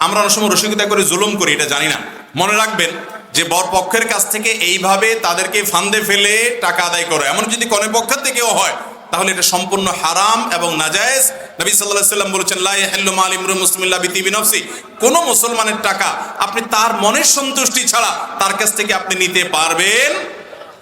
আমরা অনেক সময় রসিকতা করে জুলুম করি, এটা জানি না। মনে রাখবেন যে বর পক্ষের কাছ থেকে এইভাবে তাদেরকে ফান্দে ফেলে টাকা আদায় করো, এমন যদি কনে পক্ষের থেকেও হয় তাহলে এটা সম্পূর্ণ হারাম এবং নাজায়েজ। নবী সাল্লাল্লাহু আলাইহি ওয়াসাল্লাম বলেছেন, লা ইয়াহিল্লু মাল ইমরুইন মুসলিমিন ইল্লা বিতিবি নফসি, কোন মুসলমানের টাকা আপনি তার মনের সন্তুষ্টি ছাড়া তার কাছ থেকে আপনি নিতে পারবেন,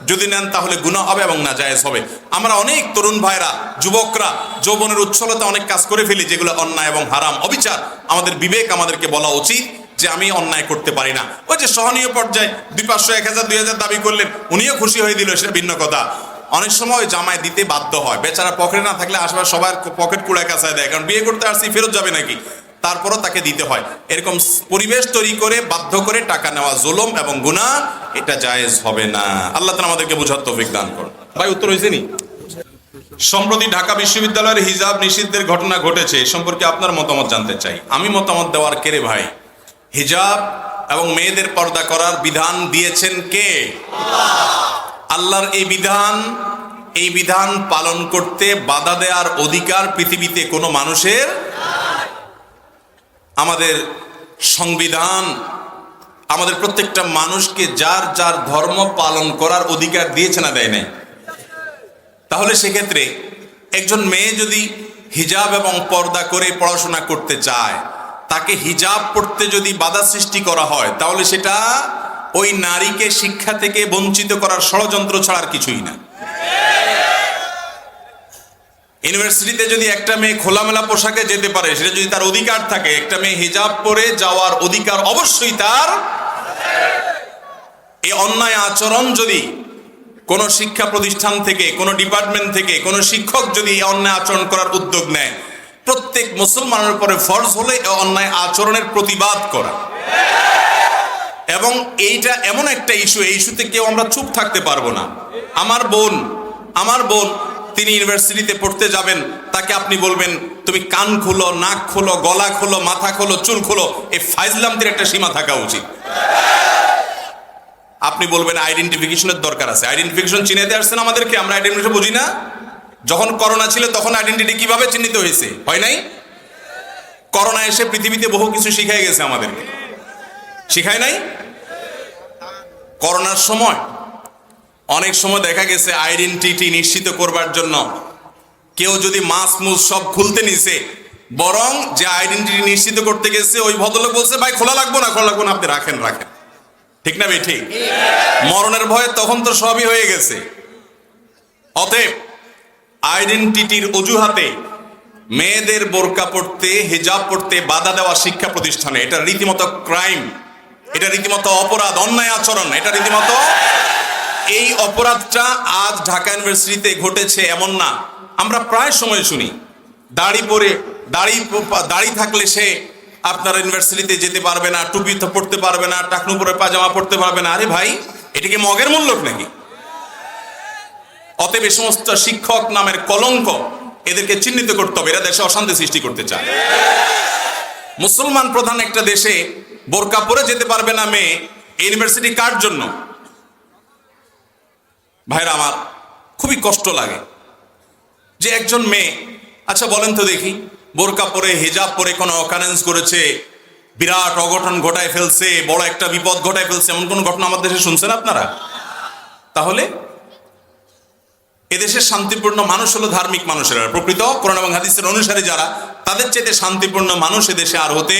যদি নেন তাহলে গুনাহ হবে এবং নাজায়েজ হবে। আমরা অনেক তরুণ ভাইরা, যুবকরা যৌবনের উচ্ছলতা অনেক কাজ করে ফেলি যেগুলো অন্যায় এবং হারাম, অবিচার। আমাদের বিবেক আমাদেরকে বলা উচিত যে আমি অন্যায় করতে পারি না। ওই যে সহনীয় পর্যায়ে 200, 1,000, 2,000 দাবি করলেন, উনিও খুশি হয়ে দিল, সেটা ভিন্ন কথা। অনেক সময় জামায় দিতে বাধ্য হয়, বেচারা পকেটে না থাকলে আশেপাশে সবার পকেট কুড়ায় কাছায় দেয়, কারণ বিয়ে করতে আসছি ফেরত যাবে নাকি, তারপরও তাকে দিতে হয়। এরকম পরিবেশ তৈরি করে বাধ্য করে টাকা নেওয়া জুলুম এবং গুনাহ, এটা জায়েজ হবে না। আল্লাহ তাআলা আমাদেরকে বুঝার তৌফিক দান করুন। ভাই উত্তর হয়েছে নি? সম্প্রতি ঢাকা বিশ্ববিদ্যালয়ের হিজাব নিষিদ্ধের ঘটনা ঘটেছে, এ সম্পর্কে আপনার মতামত জানতে চাই। আমি মতামত দেওয়ার কে রে ভাই? হিজাব এবং মেয়েদের পর্দা করার বিধান দিয়েছেন কে? আল্লাহর এই বিধান পালন করতে বাধা দেওয়ার অধিকার পৃথিবীতে কোনো মানুষের। আমাদের সংবিধান আমাদের প্রত্যেকটা মানুষকে যার যার ধর্ম পালন করার অধিকার দিয়েছে না দেয় নাই? তাহলে সেক্ষেত্রে একজন মেয়ে যদি হিজাব এবং পর্দা করে পড়াশোনা করতে চায়, তাকে হিজাব পড়তে যদি বাধা সৃষ্টি করা হয়, তাহলে সেটা ওই নারীকে শিক্ষা থেকে বঞ্চিত করার ষড়যন্ত্র ছাড়ার কিছুই না। ইউনিভার্সিটিতে যদি একটা মেয়ে খোলামেলা পোশাকে যেতে পারে, সেটা যদি তার অধিকার থাকে, একটা মেয়ে হিজাব পরে যাওয়ার অধিকার অবশ্যই তার। এই অন্যায় আচরণ যদি কোনো শিক্ষা প্রতিষ্ঠান থেকে, কোনো ডিপার্টমেন্ট থেকে কোনো শিক্ষক যদি এই অন্যায় আচরণ করার উদ্যোগ নেয়, প্রত্যেক মুসলমানের উপরে ফরজ হলে এই অন্যায় আচরণের প্রতিবাদ করা। এবং এইটা এমন একটা ইস্যু, এই ইস্যুতে কেউ আমরা চুপ থাকতে পারবো না। আমার বোন তিনি ইউনিভার্সিটিতে পড়তে যাবেন, তাকে আপনি বলবেন তুমি কান খুলো, নাক খুলো, গলা খুলো, মাথা খুলো, চুল খুলো, এই ফাইজলামদের একটা সীমা থাকা উচিত। আপনি বলবেন আইডেন্টিফিকেশনের দরকার আছে। আইডেন্টিফিকেশন চিনাইতে আসছেন আমাদেরকে, আমরা আইডেন্টিফিকেশন বুঝি না? যখন করোনা ছিল তখন আইডেন্টিটি কিভাবে চিহ্নিত হয়েছে, হয় নাই? করোনা এসে পৃথিবীতে বহু কিছু শিখাই গেছে আমাদেরকে, শিখায় নাই? করোনার সময় অনেক সময় দেখা গেছে আইডেন্টিটি নিশ্চিত করবার জন্য কেউ যদি মাস্ক মুস সব খুলতে নিছে, বরং যে আইডেন্টিটি নিশ্চিত করতে গেছে ওই ভদ্রলোক বলছে ভাই খোলা লাগবো না, আপনি রাখেন। ঠিক না ভাই? ঠিক। মরণের ভয়ে তখন তো সবই হয়ে গেছে। অতএব আইডেন্টিটির অজুহাতে মেয়েদের বোরকা পড়তে, হিজাব পড়তে বাধা দেওয়া শিক্ষা প্রতিষ্ঠানে, এটা রীতিমতো ক্রাইম, এটা রীতিমতো অপরাধ, অন্যায় আচরণ, এটা রীতিমতো। এই অপরাধটা আজ ঢাকা ইউনিভার্সিটিতে ঘটেছে এমন না, আমরা প্রায় সময় শুনি দাড়ি থাকলে সে আপনার ইউনিভার্সিটিতে যেতে পারবে না, টুপি তো পড়তে পারবে না, টাকনু পরে পাজামা পড়তে পারবে না। আরে ভাই, এটা কি মগের মূল্য নাকি? অতএব এই সমস্ত শিক্ষক নামের কলঙ্ক, এদেরকে চিহ্নিত করতে হবে, এরা দেশে অশান্তি সৃষ্টি করতে চায়। মুসলমান প্রধান একটা দেশে বোরকা পরে যেতে পারবে না মেয়ে, ইউনিভার্সিটি কার জন্য? ভাইরা আমার, খুবই কষ্ট লাগে যে একজন মেয়ে, আচ্ছা বলেন তো দেখি, বোরকা পরে হিজাব পরে কোনো অকারেন্স করেছে, বিরাট অঘটন ঘটায় ফেলছে, বড় একটা বিপদ ঘটায় ফেলছে, এমন কোন ঘটনা আমাদের দেশে শুনছেন আপনারা? তাহলে এদেশের শান্তিপূর্ণ মানুষ হলো ধার্মিক মানুষেরা, প্রকৃত কোরআন এবং হাদিসের অনুসারী যারা, তাদের চাইতে শান্তিপূর্ণ মানুষ এদেশে আর হতে।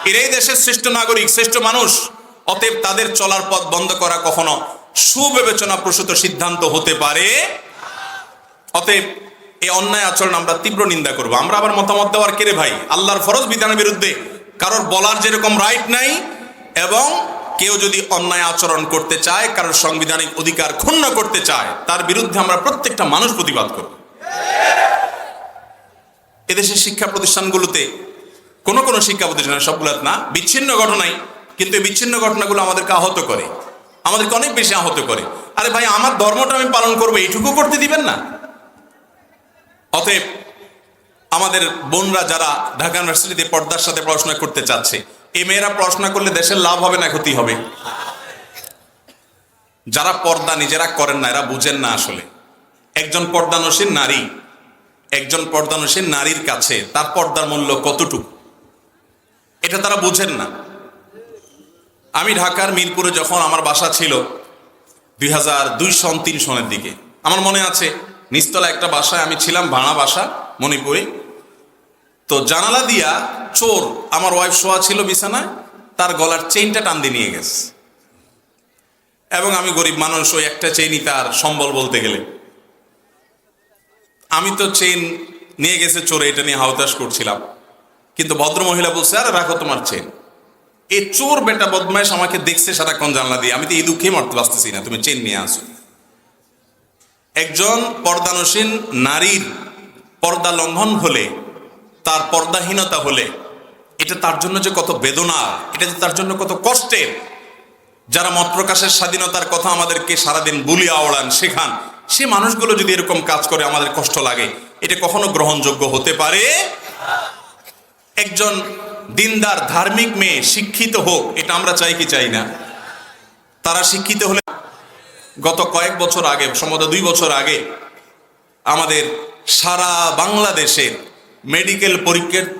এরাই দেশের শ্রেষ্ঠ নাগরিক, শ্রেষ্ঠ মানুষ। অতএব তাদের চলার পথ বন্ধ করা কখনো সুবিবেচনা প্রসূত সিদ্ধান্ত হতে পারে। অতএব এই অন্যায় আচরণ আমরা তীব্র নিন্দা করব। আমরা আবার মতামত দেওয়ার কেড়ে ভাই, আল্লাহর ফরজ বিধানের বিরুদ্ধে কারোর বলার যেরকম রাইট নাই, এবং কেউ যদি অন্যায় আচরণ করতে চায়, কারোর সাংবিধানিক অধিকার ক্ষুণ্ণ করতে চায়, তার বিরুদ্ধে আমরা প্রত্যেকটা মানুষ প্রতিবাদ করব। এদেশের শিক্ষা প্রতিষ্ঠানগুলোতে কোনো কোনো শিক্ষা প্রতিষ্ঠান, সবগুলো না, বিচ্ছিন্ন ঘটনাই, কিন্তু এই বিচ্ছিন্ন ঘটনাগুলো আমাদেরকে আহত করে, আমাদেরকে অনেক বেশি আহত করে। আরে ভাই, আমার ধর্মটা আমি পালন করবো, এইটুকু করতে দিবেন না? অতএব আমাদের বোনরা যারা ঢাকা ইউনিভার্সিটিতে পর্দার সাথে পড়াশোনা করতে চাচ্ছে, এই মেয়েরা পড়াশোনা করলে দেশের লাভ হবে না ক্ষতি হবে? যারা পর্দা নিজেরা করেন না, এরা বুঝেন না আসলে একজন পর্দানসীন নারী, একজন পর্দানসীন নারীর কাছে তার পর্দার মূল্য কতটুকু, এটা তারা বুঝেন না। আমি ঢাকার মিরপুরে যখন আমার বাসা ছিল 2002-03 সনের দিকে, আমার মনে আছে নিচতলা একটা বাসায় আমি ছিলাম, ভাড়া বাসা মণিপুরে। তো জানালা দিয়া চোর, আমার ওয়াইফ শোয়া ছিল বিছানায়, তার গলার চেইনটা টান দিয়ে নিয়ে গেছে। এবং আমি গরিব মানুষ, ওই একটা চেইনই তার সম্বল বলতে গেলে। আমি তো চেইন নিয়ে গেছে চোরে, এটা নিয়ে হাউতাশ করছিলাম, কিন্তু ভদ্র মহিলা বলছে, আরে রাখো তোমার চেইন। এই চোর বেটা বদমাইশ আমাকে দেখছে সারাক্ষণ জানলা দিয়ে, আমি তো এই দুঃখে মরতে পারতেছি না, তুমি চেইন নিয়ে আসো। একজন পর্দানসীন নারীর পর্দা লঙ্ঘন হলে, তার পর্দাহীনতা হলে, এটা তার জন্য যে কত বেদনা, এটা যে তার জন্য কত কষ্টের। যারা মত প্রকাশের স্বাধীনতার কথা আমাদেরকে সারাদিন বুলিয়ে আওড়ান, শেখান, সে মানুষগুলো যদি এরকম কাজ করে আমাদের কষ্ট লাগে, এটা কখনো গ্রহণযোগ্য হতে পারে? একজন দিনদার ধার্মিক মেয়ে শিক্ষিত হোক, এটা আমরা চাই কি চাই না? তারা শিক্ষিত হলে, গত কয়েক বছর আগে, সম্ভবত 2 বছর আগে, আমাদের সারা বাংলাদেশের মেডিকেল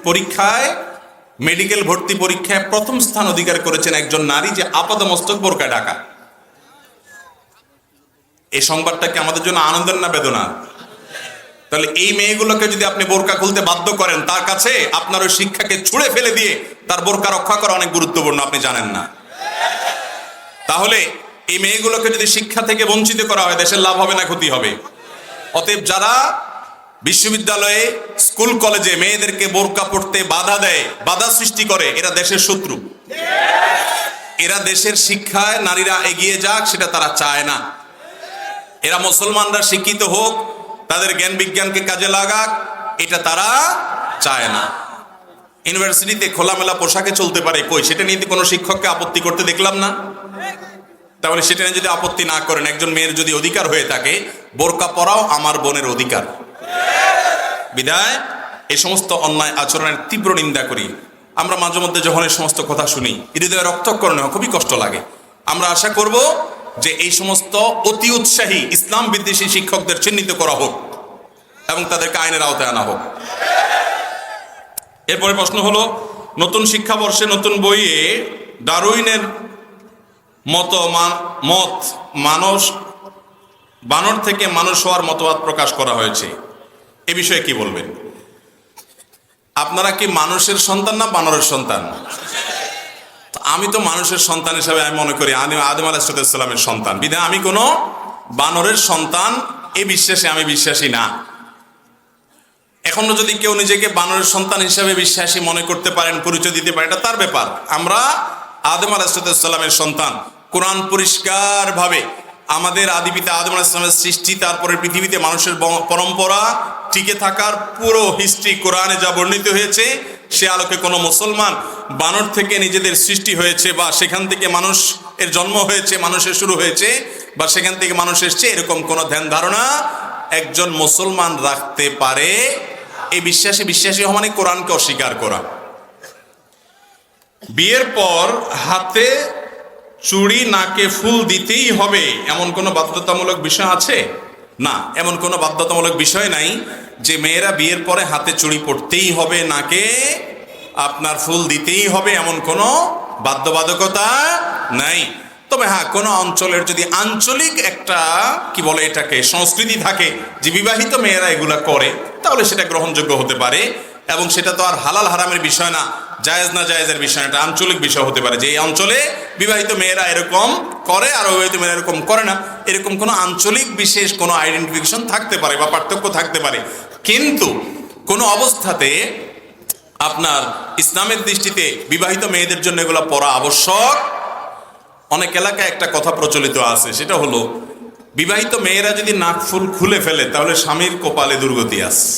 পরীক্ষায়, মেডিকেল ভর্তি পরীক্ষায় প্রথম স্থান অধিকার করেছেন একজন নারী, যে আপাদমস্তক বোরকা ঢাকা। এই সংবাদটা কি আমাদের জন্য আনন্দের না বেদনা? তাহলে এই মেয়েগুলোকে যদি আপনি বোরকা খুলতে বাধ্য করেন, তার কাছে আপনার ওই শিক্ষাকে ছুঁড়ে ফেলে দিয়ে তার বোরকা রক্ষা করা অনেক গুরুত্বপূর্ণ, আপনি জানেন না? তাহলে এই মেয়েগুলোকে যদি শিক্ষা থেকে বঞ্চিত করা হয়, দেশের লাভ হবে না ক্ষতি হবে? অতএব যারা বিশ্ববিদ্যালয়ে, স্কুল কলেজে মেয়েদেরকে বোরকা পড়তে বাধা দেয়, বাধা সৃষ্টি করে, এরা দেশের শত্রু। এরা দেশের শিক্ষায় নারীরা এগিয়ে যাক, সেটা তারা চায় না। এরা মুসলমানরা শিক্ষিত হোক, তাদের জ্ঞান বিজ্ঞানকে কাজে লাগাক, এটা তারা চায় না। ইউনিভার্সিটিতে খোলামেলা পোশাকে চলতে পারে, কই সেটা নিয়ে কোনো শিক্ষককে আপত্তি করতে দেখলাম না। তাহলে সেটা নিয়ে যদি আপত্তি না করেন, একজন মেয়ের যদি অধিকার হয়ে থাকে, বোরকা পরাও আমার বোনের অধিকার। বিদায় এই সমস্ত অন্যায় আচরণের তীব্র নিন্দা করি। আমরা মাঝে মধ্যে যখন এই সমস্ত কথা শুনি, হৃদয়ে রক্তক্ষরণ হয়, খুবই কষ্ট লাগে। আমরা আশা করব যে এই সমস্ত অতি উৎসাহী ইসলাম বিদ্বেষী শিক্ষকদের চিহ্নিত করা হোক এবং তাদেরকে আইনের আওতায় আনা হোক। এরপরে প্রশ্ন হলো, নতুন শিক্ষাবর্ষে নতুন বইয়ে ডারউইনের মত মানুষ বানর থেকে মানুষ হওয়ার মতবাদ প্রকাশ করা হয়েছে, এ বিষয়ে কি বলবেন? আপনারা কি মানুষের সন্তান না বানরের সন্তান? আমি তো মানুষের সন্তান হিসাবে আমি মনে করি আদম আলাইহিস সালামের সন্তান, বিধায় আমি কোনো বানরের সন্তান এই বিশ্বাসে আমি বিশ্বাসী না। এখনো যদি কেউ নিজেকে বানরের সন্তান হিসাবে বিশ্বাসী মনে করতে পারেন, পরিচয় দিতে পারেন, এটা তার ব্যাপার। আমরা আদম আলাইহিস সালামের সন্তান। কোরআন পরিষ্কার ভাবে আমাদের আদি পিতা আদম আলাইহিস সালামের সৃষ্টি, তারপরে পৃথিবীতে মানুষের পরম্পরা টিকে থাকার পুরো হিস্ট্রি কোরআনে যা বর্ণিত হয়েছে, সে আলোকে কোনো মুসলমান বানর থেকে নিজেদের সৃষ্টি হয়েছে, বা সেখান থেকে মানুষ এর জন্ম হয়েছে, মানুষের শুরু হয়েছে, বা সেখান থেকে মানুষ এসছে, এরকম কোনো ধ্যান ধারণা একজন মুসলমান রাখতে পারে? এই বিশ্বাসী হওয়া মানে কোরআনকে অস্বীকার করা। বিয়ের পর হাতে চুড়ি, নাকে ফুল দিতেই হবে এমন কোনো বাধ্যতামূলক বিষয় আছে? না, এমন কোনো বাধ্যতামূলক বিষয় নাই যে মেয়েরা বিয়ের পরে হাতে চুড়ি পড়তেই হবে, নাকে আপনার ফুল দিতেই হবে, এমন কোনো বাধ্যবাধকতা নাই। তবে হ্যাঁ, কোনো অঞ্চলের যদি আঞ্চলিক একটা কি বলে এটাকে সংস্কৃতি থাকে যে বিবাহিত মেয়েরা এগুলা করে, তাহলে সেটা গ্রহণযোগ্য হতে পারে। এবং সেটা তো আর হালাল হারামের বিষয় না, জায়েজ না জায়েজের বিষয়, এটা আঞ্চলিক বিষয় হতে পারে যে এই অঞ্চলে বিবাহিত মেয়েরা এরকম করে আর অবিবাহিত মেয়েরা এরকম করে না, এরকম কোনো আঞ্চলিক বিশেষ কোনো আইডেন্টিফিকেশন থাকতে পারে বা পার্থক্য থাকতে পারে। কিন্তু কোনো অবস্থাতে আপনার ইসলামের দৃষ্টিতে বিবাহিত মেয়েদের জন্য এগুলো পড়া আবশ্যক। অনেক এলাকায় একটা কথা প্রচলিত আছে, সেটা হলো বিবাহিত মেয়েরা যদি নাকফুল খুলে ফেলে তাহলে স্বামীর কপালে দুর্গতি আছে,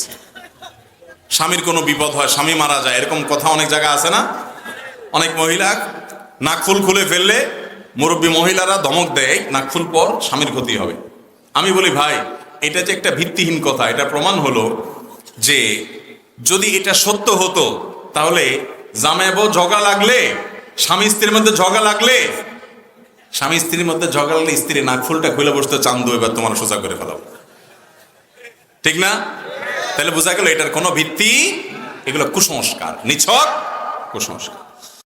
স্বামীর কোনো বিপদ হয়, স্বামী মারা যায়, এরকম কথা অনেক জায়গায় আছে না? অনেক মহিলা নাকফুল খুলে ফেললে মুরব্বী মহিলারা ধমক দেয়, নাকফুল পর স্বামীর ক্ষতি হবে। আমি বলি ভাই, এটা যে একটা ভিত্তিহীন কথা, এটা প্রমাণ হলো যে যদি এটা সত্য হতো তাহলে জামাই বউ ঝগড়া লাগলে, স্বামী স্ত্রীর মধ্যে ঝগড়া লাগলে, স্বামী স্ত্রীর মধ্যে ঝগড়া লাগলে স্ত্রী নাকফুলটা খুলে বসতে, চান্দু এবার তোমার সোজা করে ফেলাও, ঠিক না? তাহলে বোঝা গেল এটার কোনো ভিত্তি, এগুলো কুসংস্কার, নিছক কুসংস্কার।